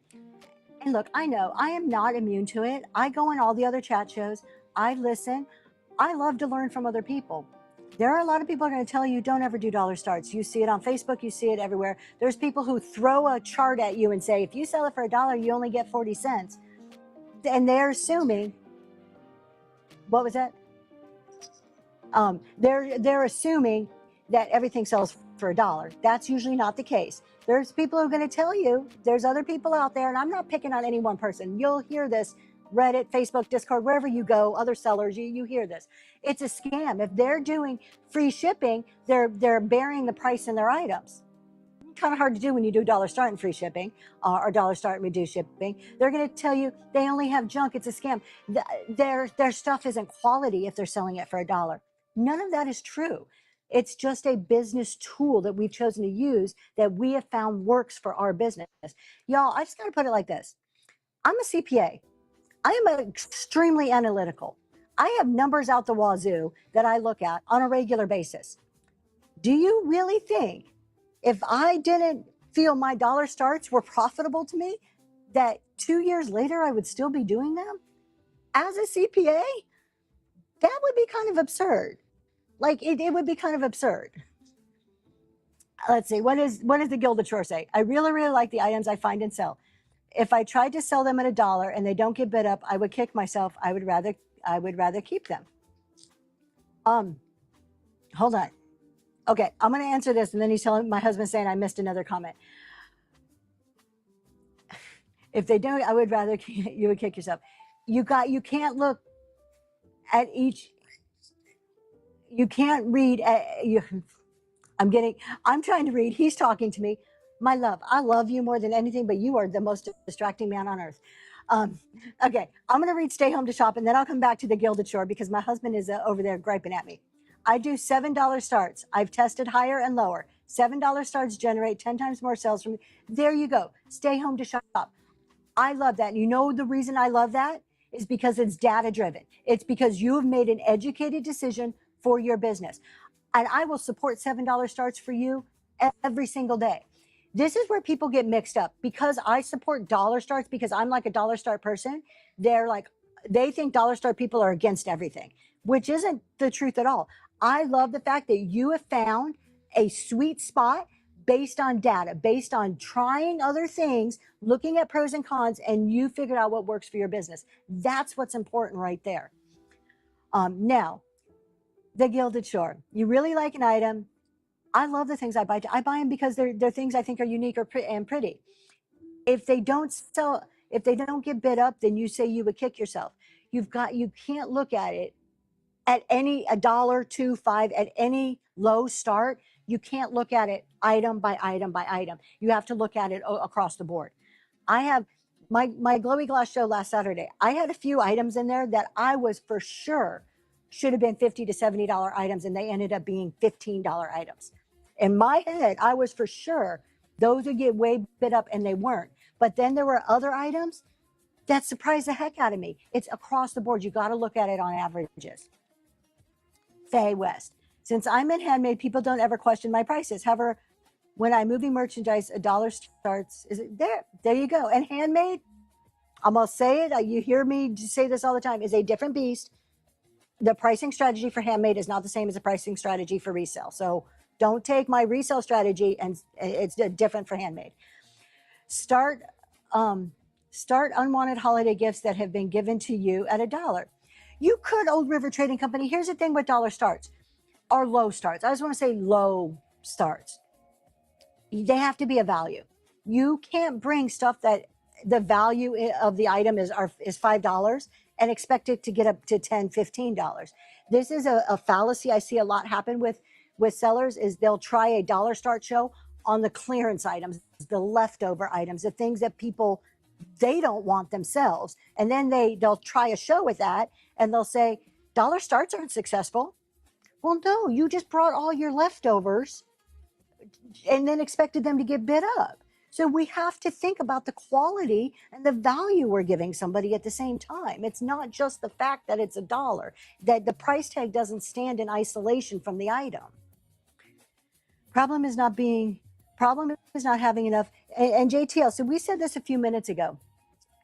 look, I know I am not immune to it. I go in all the other chat shows. I listen. I love to learn from other people. There are a lot of people who are going to tell you, don't ever do dollar starts. You see it on Facebook. You see it everywhere. There's people who throw a chart at you and say, if you sell it for $1, you only get 40 cents. And they're assuming, what was that? They're assuming that everything sells for $1. That's usually not the case. There's people who are going to tell you, there's other people out there, and I'm not picking on any one person. You'll hear this, Reddit, Facebook, Discord, wherever you go, other sellers, you hear this. It's a scam. If they're doing free shipping, they're bearing the price in their items. Kind of hard to do when you do dollar start and free shipping or dollar start and reduced shipping. They're going to tell you they only have junk. It's a scam. Their stuff isn't quality if they're selling it for $1. None of that is true. It's just a business tool that we've chosen to use that we have found works for our business. Y'all, I just got to put it like this. I'm a CPA. I am extremely analytical. I have numbers out the wazoo that I look at on a regular basis. Do you really think if I didn't feel my dollar starts were profitable to me, that 2 years later I would still be doing them? As a CPA, that would be kind of absurd. Like it would be kind of absurd. Let's see, what does the Gilded Shore say? I really, really like the items I find and sell. If I tried to sell them at $1 and they don't get bid up, I would kick myself. I would rather keep them. Hold on. Okay, I'm going to answer this, and then he's telling my husband saying I missed another comment. If they don't, I would rather you would kick yourself. You can't look at each. You can't read. I'm trying to read. He's talking to me. My love, I love you more than anything, but you are the most distracting man on earth. Okay, I'm going to read Stay Home to Shop, and then I'll come back to the Gilded Shore because my husband is over there griping at me. I do $7 starts. I've tested higher and lower. $7 starts generate 10 times more sales from. There you go. Stay home to shop. I love that. And you know the reason I love that is because it's data driven. It's because you have made an educated decision for your business. And I will support $7 starts for you every single day. This is where people get mixed up because I support dollar starts because I'm like a dollar start person. They're like, they think dollar start people are against everything, which isn't the truth at all. I love the fact that you have found a sweet spot based on data, based on trying other things, looking at pros and cons, and you figured out what works for your business. That's what's important right there. Now, the Gilded Shore. You really like an item. I love the things I buy. I buy them because they're things I think are unique or and pretty. If they don't sell, if they don't get bid up, then you say you would kick yourself. You can't look at it at any $1, $2, $5 at any low start. You can't look at it item by item by item. You have to look at it across the board. I have my Glowy Glass show last Saturday. I had a few items in there that I was for sure should have been $50 to $70 items, and they ended up being $15 items. In my head, I was for sure those would get way bid up, and they weren't. But then there were other items that surprised the heck out of me. It's across the board. You got to look at it on averages. Faye West. Since I'm in handmade, people don't ever question my prices. However, when I'm moving merchandise, $1 starts. Is it there? There you go. And handmade, I'm gonna say it. You hear me say this all the time. Is a different beast. The pricing strategy for handmade is not the same as the pricing strategy for resale. So don't take my resale strategy and it's different for handmade. Start unwanted holiday gifts that have been given to you at $1. You could, Old River Trading Company. Here's the thing with dollar starts or low starts. I just want to say low starts. They have to be a value. You can't bring stuff that the value of the item is $5 and expect it to get up to $10, $15. This is a fallacy I see a lot happen with sellers is they'll try a dollar start show on the clearance items, the leftover items, the things that people, they don't want themselves. And then they'll try a show with that and they'll say, dollar starts aren't successful. Well, no, you just brought all your leftovers and then expected them to get bid up. So we have to think about the quality and the value we're giving somebody at the same time. It's not just the fact that it's $1, that the price tag doesn't stand in isolation from the item. Problem is not having enough. And JTL, so we said this a few minutes ago.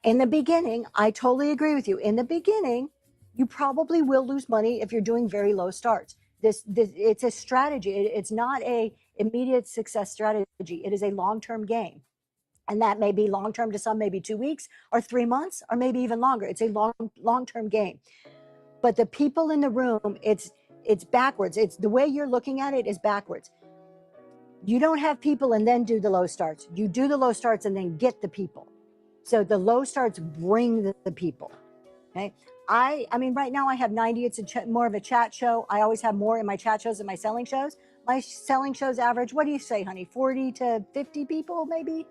In the beginning, I totally agree with you. In the beginning, you probably will lose money if you're doing very low starts. It's a strategy. It's not a immediate success strategy. It is a long-term game. And that may be long-term to some, maybe 2 weeks or 3 months, or maybe even longer. It's a long-term game. But the people in the room, it's backwards. It's the way you're looking at it is backwards. You don't have people and then do the low starts. You do the low starts and then get the people. So the low starts bring the people. Okay. I mean, right now I have 90. It's more of a chat show. I always have more in my chat shows than my selling shows. My selling shows average, what do you say, honey? 40 to 50 people, maybe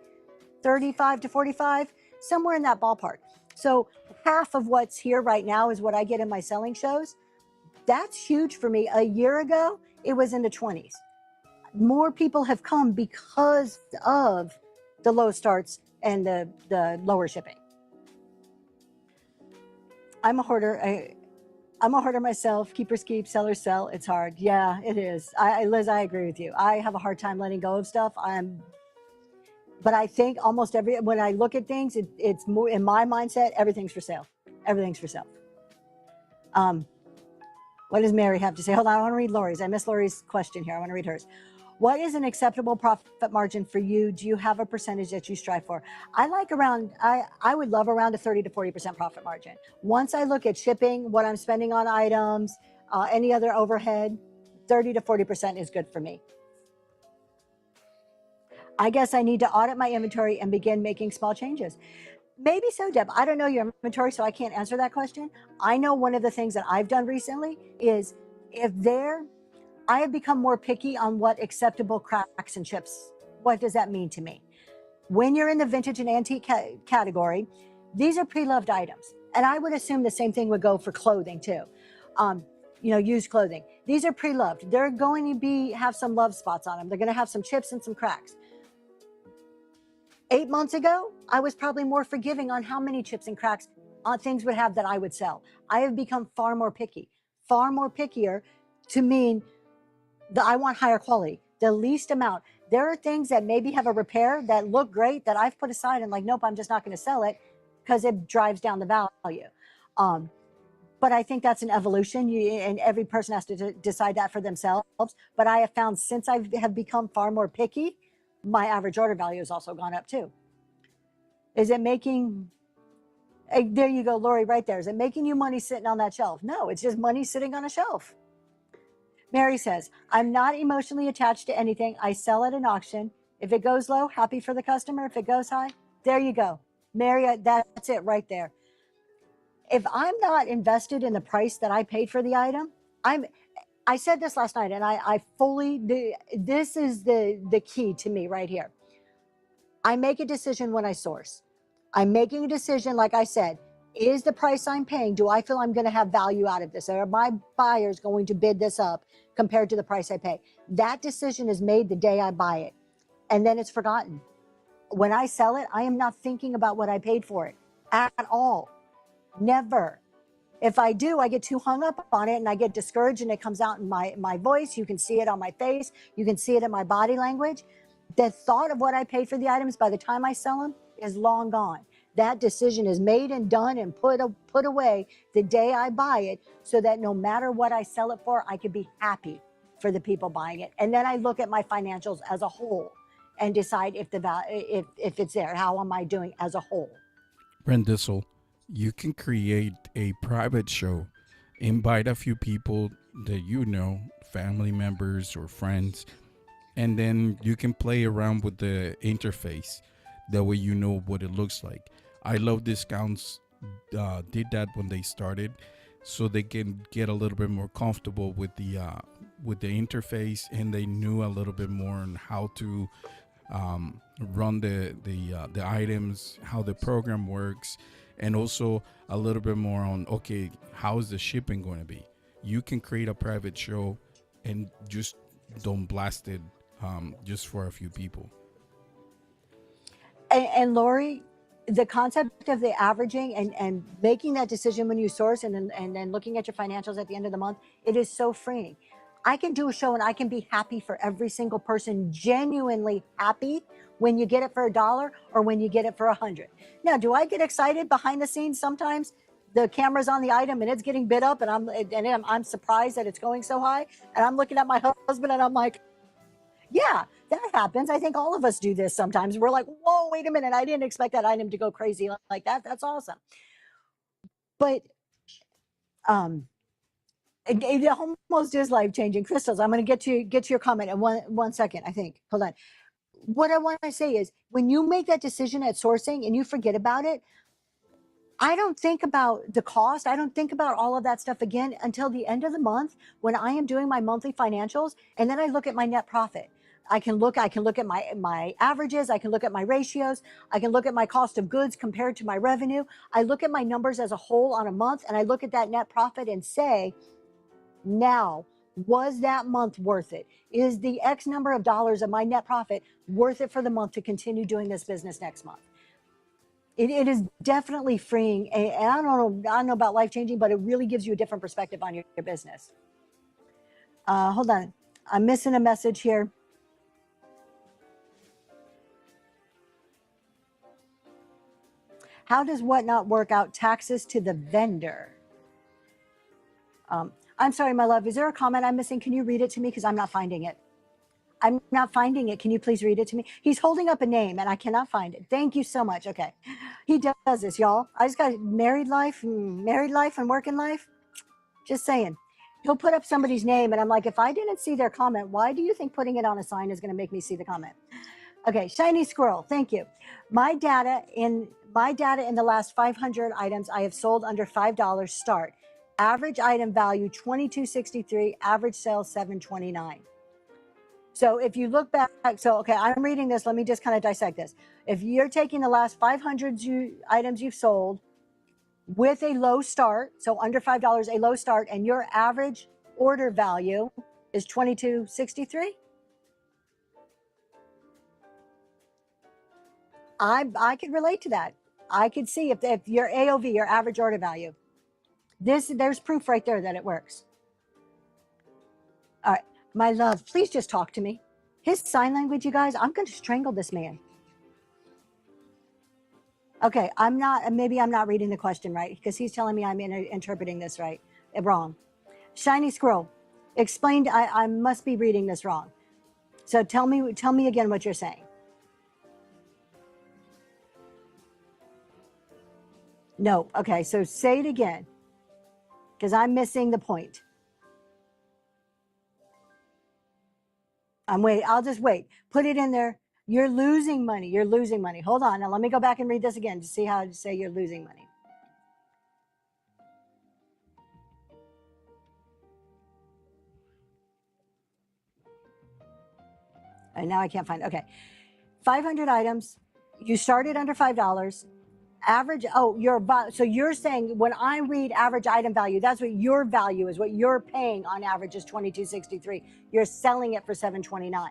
35 to 45, somewhere in that ballpark. So half of what's here right now is what I get in my selling shows. That's huge for me. A year ago, it was in the 20s. More people have come because of the low starts and the lower shipping. I'm a hoarder. I'm a hoarder myself. Keepers keep, sellers sell. It's hard. Yeah, it is. Liz, I agree with you. I have a hard time letting go of stuff. But I think almost when I look at things, it's more in my mindset, everything's for sale. Everything's for sale. What does Mary have to say? Hold on, I want to read Lori's. I missed Lori's question here. I want to read hers. What is an acceptable profit margin for you? Do you have a percentage that you strive for? I would love around a 30 to 40% profit margin. Once I look at shipping, what I'm spending on items, any other overhead, 30 to 40% is good for me. I guess I need to audit my inventory and begin making small changes. Maybe so, Deb. I don't know your inventory, so I can't answer that question. I know one of the things that I've done recently is I have become more picky on what acceptable cracks and chips. What does that mean to me? When you're in the vintage and antique category, these are pre-loved items. And I would assume the same thing would go for clothing too. Used clothing. These are pre-loved. They're going to have some love spots on them. They're going to have some chips and some cracks. 8 months ago, I was probably more forgiving on how many chips and cracks things would have that I would sell. I have become far more pickier to mean that I want higher quality, the least amount. There are things that maybe have a repair that look great that I've put aside and like, nope, I'm just not going to sell it because it drives down the value. But I think that's an evolution, and every person has to decide that for themselves. But I have found since I have become far more picky, my average order value has also gone up too. Is it making, there you go, Lori, right there. Is it making you money sitting on that shelf? No, it's just money sitting on a shelf. Mary says, I'm not emotionally attached to anything. I sell at an auction. If it goes low, happy for the customer. If it goes high, there you go. Mary, that's it right there. If I'm not invested in the price that I paid for the item, I said this last night, and I fully, this is the key to me right here. I make a decision when I source. I'm making a decision, like I said, is the price I'm paying, do I feel I'm going to have value out of this? Are my buyers going to bid this up compared to the price I pay? That decision is made the day I buy it, and then it's forgotten. When I sell it, I am not thinking about what I paid for it at all. Never. If I do, I get too hung up on it and I get discouraged, and it comes out in my voice. You can see it on my face. You can see it in my body language. The thought of what I paid for the items by the time I sell them is long gone. That decision is made and done and put away the day I buy it, so that no matter what I sell it for, I could be happy for the people buying it. And then I look at my financials as a whole and decide if it's there. How am I doing as a whole? Brendissel, you can create a private show, invite a few people that you know, family members or friends, and then you can play around with the interface. That way you know what it looks like. I Love Discounts did that when they started, so they can get a little bit more comfortable with the interface, and they knew a little bit more on how to run the items, how the program works, and also a little bit more on, okay, how is the shipping going to be? You can create a private show and just don't blast it just for a few people. And Lori, the concept of the averaging and making that decision when you source, and then looking at your financials at the end of the month, it is so freeing. I can do a show and I can be happy for every single person, genuinely happy when you get it for $1 or when you get it for 100. Now, do I get excited behind the scenes sometimes? The camera's on the item and it's getting bid up, and I'm surprised that it's going so high, and I'm looking at my husband and I'm like, yeah, that happens. I think all of us do this sometimes. We're like, whoa, wait a minute. I didn't expect that item to go crazy like that. That's awesome. But it almost is life-changing. Crystals, I'm going to get to your comment in one second, I think. Hold on. What I want to say is, when you make that decision at sourcing and you forget about it, I don't think about the cost. I don't think about all of that stuff again until the end of the month, when I am doing my monthly financials, and then I look at my net profit. I can look at my averages. I can look at my ratios. I can look at my cost of goods compared to my revenue. I look at my numbers as a whole on a month, and I look at that net profit and say, now, was that month worth it? Is the X number of dollars of my net profit worth it for the month to continue doing this business next month? It is definitely freeing, and I don't know about life-changing, but it really gives you a different perspective on your business. Hold on, I'm missing a message here. How does Whatnot work out taxes to the vendor? I'm sorry, my love, is there a comment I'm missing? Can you read it to me? Because I'm not finding it. I'm not finding it. Can you please read it to me? He's holding up a name and I cannot find it. Thank you so much. Okay. He does this, y'all. I just got married life and working life. Just saying. He'll put up somebody's name and I'm like, if I didn't see their comment, why do you think putting it on a sign is going to make me see the comment? Okay. Shiny squirrel. Thank you. My data in the last 500 items I have sold under $5 start. Average item value $22.63, average sales $7.29. So if you look back, okay, I'm reading this. Let me just kind of dissect this. If you're taking the last 500 items you've sold with a low start, so under $5, a low start, and your average order value is 2263. I could relate to that. I could see if your AOV, your average order value, there's proof right there that it works. All right, my love, please just talk to me. His sign language, you guys, I'm going to strangle this man. Okay, maybe I'm not reading the question right because he's telling me I'm interpreting this right, wrong. Shiny Squirrel explained, I must be reading this wrong. So tell me again what you're saying. No, okay, so say it again because I'm missing the point. I'll just wait. Put it in there. You're losing money. You're losing money. Hold on. Now let me go back and read this again to see how to say you're losing money. And now I can't find. Okay. 500 items. You started under $5. Average. So you're saying when I read average item value, that's what your value is. What you're paying on average is $22.63. You're selling it for $7.29.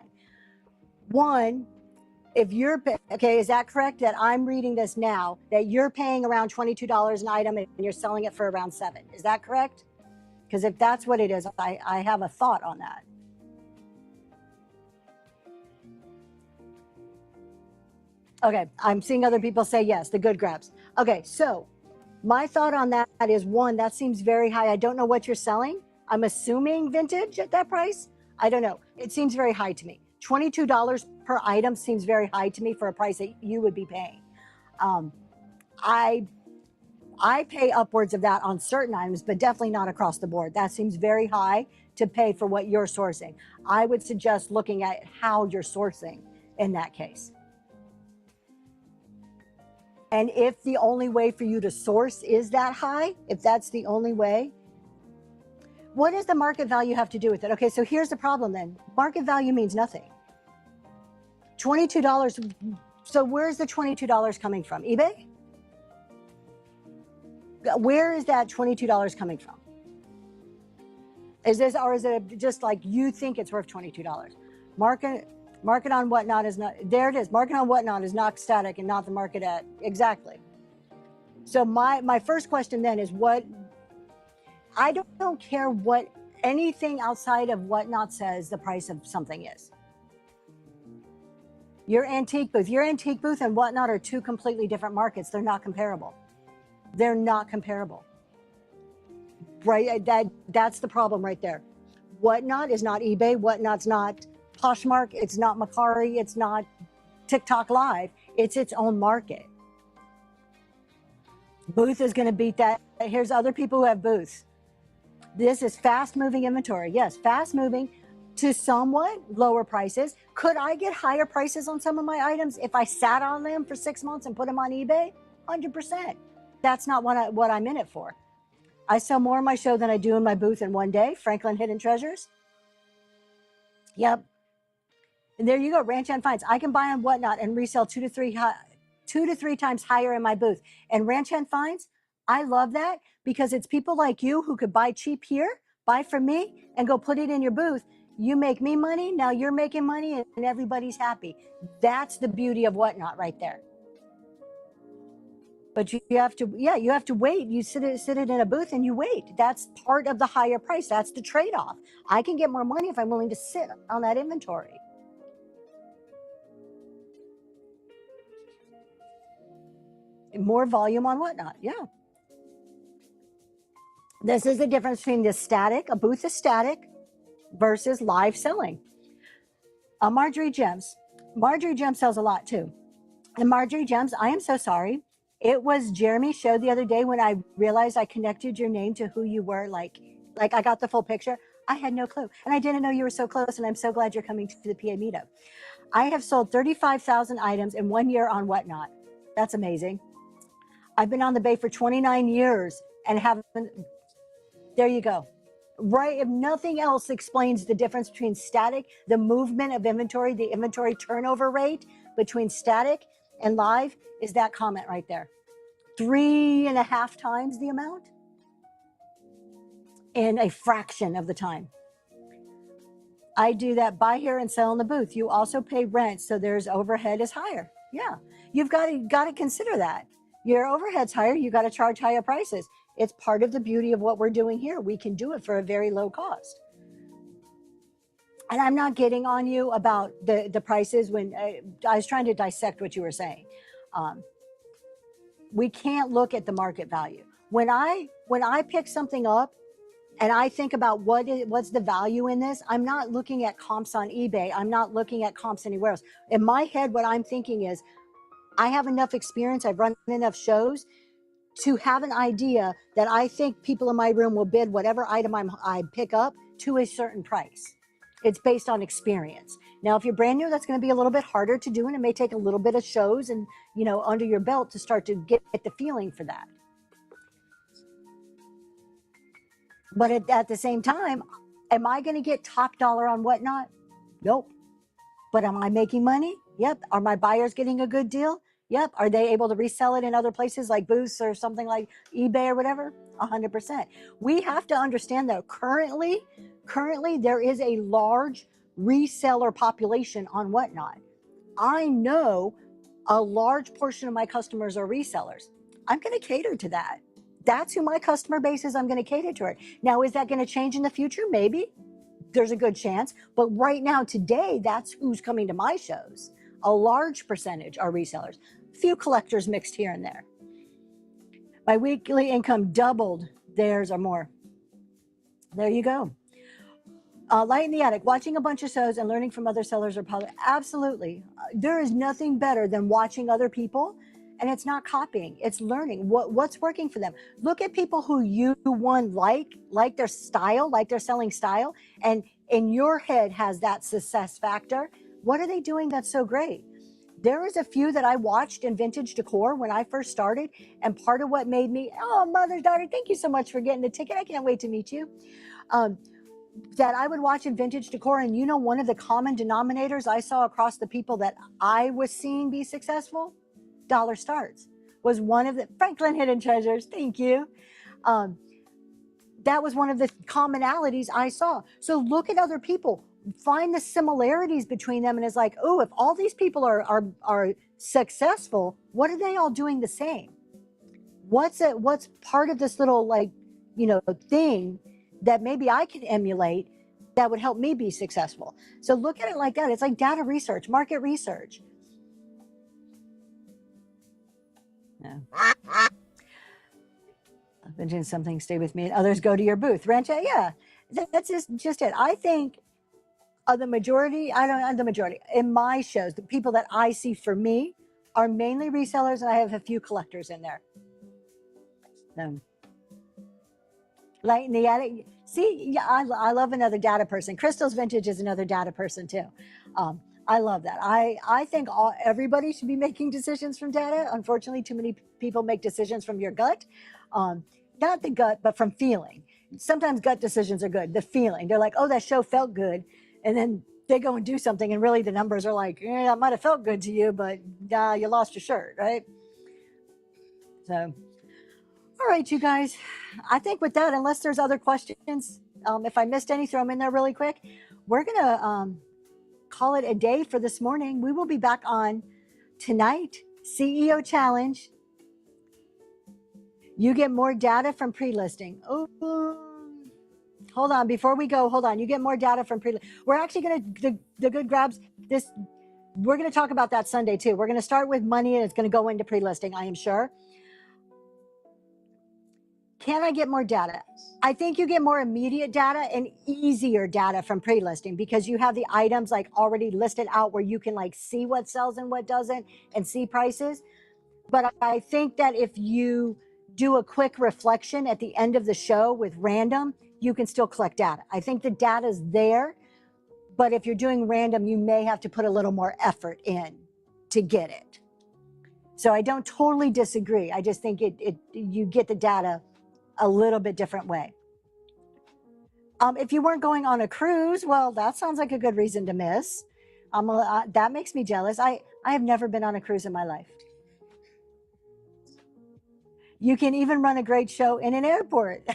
One, if you're okay, is that correct? That I'm reading this now that you're paying around $22 an item and you're selling it for around $7. Is that correct? Because if that's what it is, I have a thought on that. Okay, I'm seeing other people say yes, the good grabs. Okay, so my thought on that is one, that seems very high. I don't know what you're selling. I'm assuming vintage at that price. I don't know. It seems very high to me. $22 per item seems very high to me for a price that you would be paying. I pay upwards of that on certain items, but definitely not across the board. That seems very high to pay for what you're sourcing. I would suggest looking at how you're sourcing in that case. And if the only way for you to source is that high, if that's the only way, what does the market value have to do with it? Okay, so here's the problem then. Market value means nothing. $22, so where's the $22 coming from? eBay? Where is that $22 coming from? Is it just like you think it's worth $22? Market on Whatnot is not, there it is. Market on Whatnot is not static and not the market at, exactly. So my first question then is I don't care what anything outside of Whatnot says the price of something is. Your antique booth and Whatnot are two completely different markets. They're not comparable. They're not comparable. Right? That's the problem right there. Whatnot is not eBay. Whatnot's not Poshmark. It's not Mercari. It's not TikTok Live. It's its own market. Booth is going to beat that. Here's other people who have booths. This is fast moving inventory. Yes, fast moving to somewhat lower prices. Could I get higher prices on some of my items if I sat on them for 6 months and put them on eBay? 100%. That's not what I'm in it for. I sell more in my show than I do in my booth in one day. Franklin Hidden Treasures. Yep. And there you go, Ranch Hand Finds. I can buy on Whatnot and resell 2 to 3 times higher in my booth. And Ranch Hand Finds, I love that because it's people like you who could buy cheap here, buy from me, and go put it in your booth. You make me money, now you're making money, and everybody's happy. That's the beauty of Whatnot right there. But you have to wait. You sit it in a booth and you wait. That's part of the higher price. That's the trade-off. I can get more money if I'm willing to sit on that inventory. More volume on Whatnot, yeah. This is the difference between a booth is static versus live selling. Marjorie Gems sells a lot too. And Marjorie Gems, I am so sorry. It was Jeremy's show the other day when I realized I connected your name to who you were, like I got the full picture. I had no clue. And I didn't know you were so close, and I'm so glad you're coming to the PA meetup. I have sold 35,000 items in 1 year on Whatnot. That's amazing. I've been on the Bay for 29 years and haven't, there you go. Right, if nothing else explains the difference between static, the movement of inventory, the inventory turnover rate between static and live is that comment right there. 3.5 times the amount. in a fraction of the time. I do that, buy here and sell in the booth. You also pay rent, so there's overhead is higher. Yeah, you've got to consider that. Your overhead's higher, you got to charge higher prices. It's part of the beauty of what we're doing here. We can do it for a very low cost. And I'm not getting on you about the prices when I was trying to dissect what you were saying. We can't look at the market value. When I pick something up and I think about what's the value in this, I'm not looking at comps on eBay. I'm not looking at comps anywhere else. In my head, what I'm thinking is, I have enough experience, I've run enough shows to have an idea that I think people in my room will bid whatever item I pick up to a certain price. It's based on experience. Now, if you're brand new, that's going to be a little bit harder to do, and it may take a little bit of shows and, you know, under your belt to start to get the feeling for that. But at the same time, am I going to get top dollar on whatnot? Nope. But am I making money? Yep. Are my buyers getting a good deal? Yep. Are they able to resell it in other places like Boost or something like eBay or whatever? 100%. We have to understand that currently there is a large reseller population on Whatnot. I know a large portion of my customers are resellers. I'm going to cater to that. That's who my customer base is. I'm going to cater to it. Now, is that going to change in the future? Maybe. There's a good chance. But right now, today, that's who's coming to my shows. A large percentage are resellers. Few collectors mixed here and there. My weekly income doubled theirs or more. There you go. Light in the Attic, watching a bunch of shows and learning from other sellers or public. Absolutely. There is nothing better than watching other people, and it's not copying, it's learning what's working for them. Look at people who you like their style, like their selling style, and in your head has that success factor. What are they doing that's so great? There was a few that I watched in vintage decor when I first started, and part of what made me, oh, mother's daughter, thank you so much for getting the ticket. I can't wait to meet you. That I would watch in vintage decor, and you know, one of the common denominators I saw across the people that I was seeing be successful, Dollar Starts, was one of the Franklin Hidden Treasures. Thank you. That was one of the commonalities I saw. So look at other people, find the similarities between them, and it's like, oh, if all these people are successful, what are they all doing the same? What's part of this little, like, you know, thing that maybe I can emulate that would help me be successful? So look at it like that. It's like data research, market research. Yeah. I've been doing something, stay with me, and others go to your booth. Rancha, yeah, that's just it. I think the majority, in my shows, the people that I see for me are mainly resellers, and I have a few collectors in there. Light in the Attic. See, yeah, I love another data person. Crystal's Vintage is another data person too. I love that. I think everybody should be making decisions from data. Unfortunately, too many people make decisions from your gut. Not the gut, but from feeling. Sometimes gut decisions are good. The feeling. They're like, oh, that show felt good. And then they go and do something, and really the numbers are like, yeah, it might have felt good to you, but you lost your shirt, right? So, all right, you guys. I think with that, unless there's other questions, if I missed any, throw them in there really quick. We're going to call it a day for this morning. We will be back on tonight, CEO Challenge. You get more data from pre-listing. Oh, hold on. Before we go, hold on. You get more data from pre-listing. We're actually going to, the good grabs, this, we're going to talk about that Sunday too. We're going to start with money, and it's going to go into pre-listing, I am sure. Can I get more data? I think you get more immediate data and easier data from pre-listing, because you have the items like already listed out where you can like see what sells and what doesn't and see prices. But I think that if you do a quick reflection at the end of the show with random, you can still collect data. I think the data is there, but if you're doing random, you may have to put a little more effort in to get it. So I don't totally disagree. I just think you get the data a little bit different way. If you weren't going on a cruise, well, that sounds like a good reason to miss. That makes me jealous. I have never been on a cruise in my life. You can even run a great show in an airport.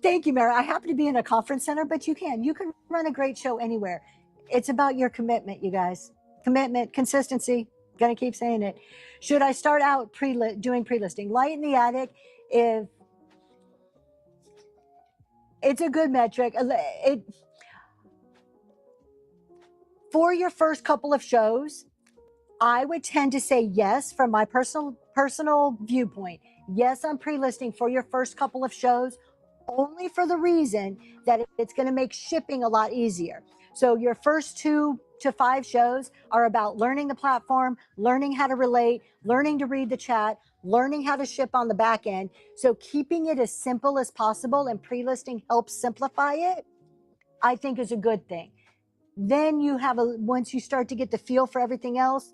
Thank you, Mary. I happen to be in a conference center, but you can run a great show anywhere. It's about your commitment, you guys. Commitment, consistency. Gonna keep saying it. Should I start out doing pre-listing? Light in the Attic, if it's a good metric. For your first couple of shows, I would tend to say yes from my personal viewpoint. Yes, I'm pre-listing for your first couple of shows, only for the reason that it's going to make shipping a lot easier. So your first 2 to 5 shows are about learning the platform, learning how to relate, learning to read the chat, learning how to ship on the back end. So keeping it as simple as possible and pre-listing helps simplify it, I think is a good thing. Then you have once you start to get the feel for everything else,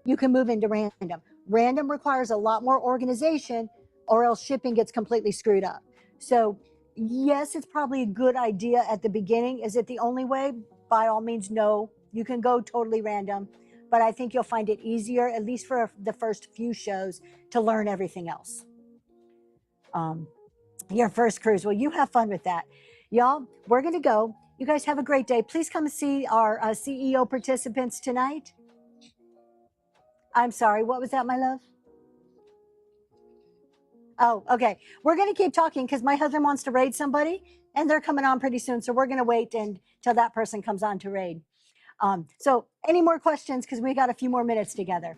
you can move into random. Random requires a lot more organization, or else shipping gets completely screwed up. So yes, it's probably a good idea at the beginning. Is it the only way? By all means, no. You can go totally random, but I think you'll find it easier, at least for the first few shows, to learn everything else. Your first cruise. Well, you have fun with that. Y'all, we're going to go. You guys have a great day. Please come see our CEO participants tonight. I'm sorry, what was that, my love? Oh, okay. We're going to keep talking because my husband wants to raid somebody and they're coming on pretty soon. So we're going to wait until that person comes on to raid. So any more questions? Because we got a few more minutes together.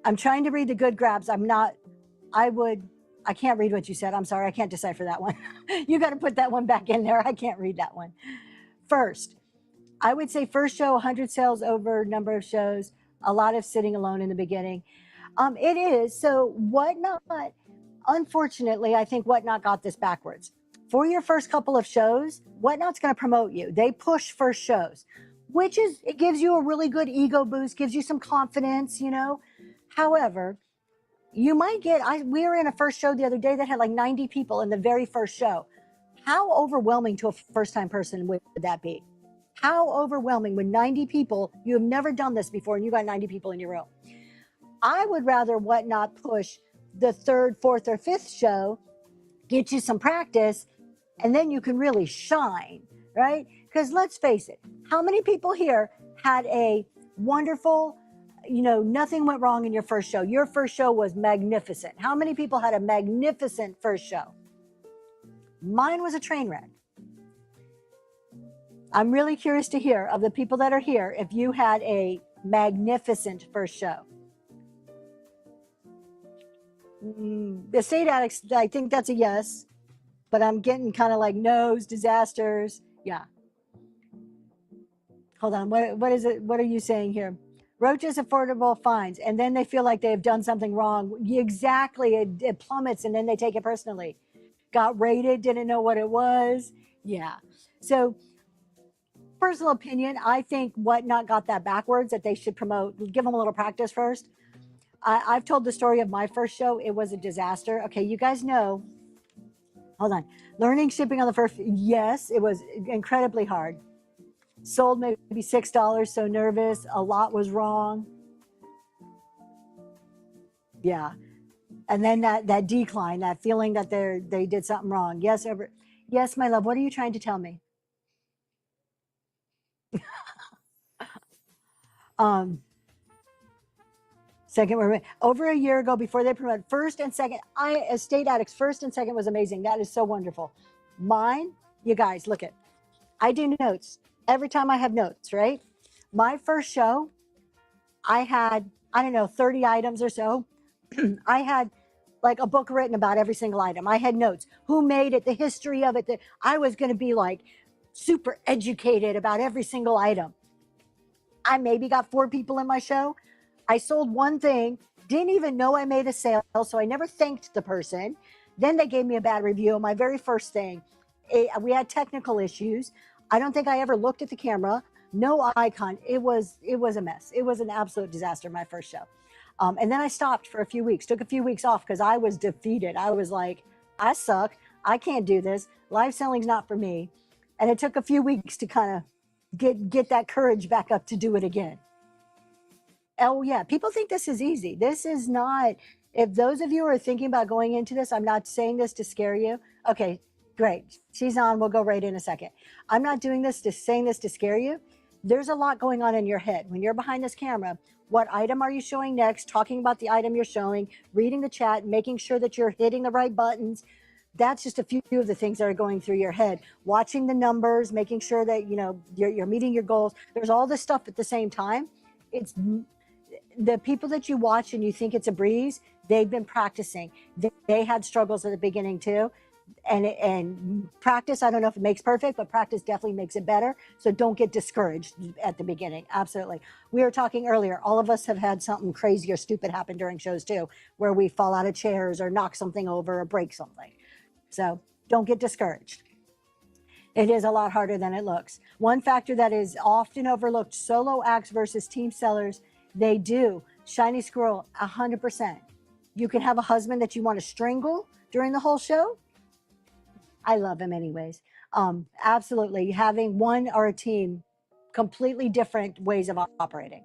I'm trying to read the good grabs. I can't read what you said. I'm sorry. I can't decipher that one. You got to put that one back in there. I can't read that one. First, I would say first show, 100 sales over number of shows, a lot of sitting alone in the beginning. It is. So Whatnot, unfortunately, I think Whatnot got this backwards. For your first couple of shows, Whatnot's going to promote you. They push first shows, it gives you a really good ego boost, gives you some confidence, you know. However, you might get, we were in a first show the other day that had like 90 people in the very first show. How overwhelming to a first-time person would that be? How overwhelming when 90 people, you have never done this before and you got 90 people in your room. I would rather Whatnot push the 3rd, 4th, or 5th show, get you some practice, and then you can really shine, right? Because let's face it, how many people here had a wonderful, nothing went wrong in your first show? Your first show was magnificent. How many people had a magnificent first show? Mine was a train wreck. I'm really curious to hear of the people that are here if you had a magnificent first show. The Estate Addicts, I think that's a yes, but I'm getting kind of like no's, disasters. Yeah. Hold on. What is it? What are you saying here? Roaches affordable fines, and then they feel like they have done something wrong. Exactly. It plummets, and then they take it personally. Got raided, didn't know what it was. Yeah. So, personal opinion, I think Whatnot got that backwards, that they should promote, give them a little practice first. I've told the story of my first show. It was a disaster. Okay, you guys know. Hold on. Learning shipping on the first, yes, it was incredibly hard. Sold maybe $6, so nervous. A lot was wrong. Yeah. And then that decline, that feeling that they did something wrong. Yes, yes, my love, what are you trying to tell me? Second, over a year ago, before they promoted first and second, Estate Addicts first and second was amazing. That is so wonderful. Mine, you guys, look at, I do notes every time I have notes, right? My first show, I had, I don't know, 30 items or so. I had like a book written about every single item. I had notes, who made it, the history of it. I was going to be like super educated about every single item. I maybe got 4 people in my show. I sold one thing, didn't even know I made a sale, so I never thanked the person. Then they gave me a bad review on my very first thing. We had technical issues. I don't think I ever looked at the camera. No icon. It was a mess. It was an absolute disaster, my first show. And then I stopped for a few weeks, took a few weeks off because I was defeated. I was like, I suck. I can't do this. Live selling's not for me. And it took a few weeks to kind of get that courage back up to do it again. Oh yeah, people think this is easy. This is not. If those of you are thinking about going into this, I'm not saying this to scare you. Okay, great. She's on. We'll go right in a second. I'm not doing this to saying this to scare you. There's a lot going on in your head. When you're behind this camera, what item are you showing next? Talking about the item you're showing, reading the chat, making sure that you're hitting the right buttons. That's just a few of the things that are going through your head. Watching the numbers, making sure that you're meeting your goals. There's all this stuff at the same time. It's the people that you watch and you think it's a breeze. They've been practicing. They had struggles at the beginning too. And practice, I don't know if it makes perfect, but practice definitely makes it better. So don't get discouraged at the beginning. Absolutely. We were talking earlier, all of us have had something crazy or stupid happen during shows too, where we fall out of chairs or knock something over or break something. So don't get discouraged. It is a lot harder than it looks. One factor that is often overlooked, solo acts versus team sellers, they do. Shiny squirrel, 100%. You can have a husband that you want to strangle during the whole show. I love him anyways. Absolutely. Having one or a team, completely different ways of operating.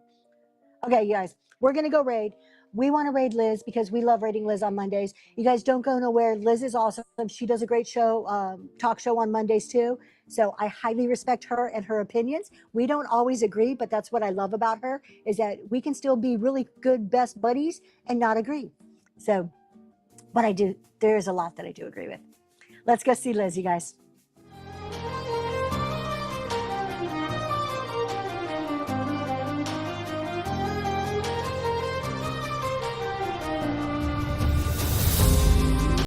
Okay, you guys, we're going to go raid. We want to raid Liz because we love raiding Liz on Mondays. You guys don't go nowhere. Liz is awesome. She does a great show, talk show on Mondays too. So I highly respect her and her opinions. We don't always agree, but that's what I love about her, is that we can still be really good, best buddies and not agree. So, but there's a lot that I do agree with. Let's go see Liz, you guys.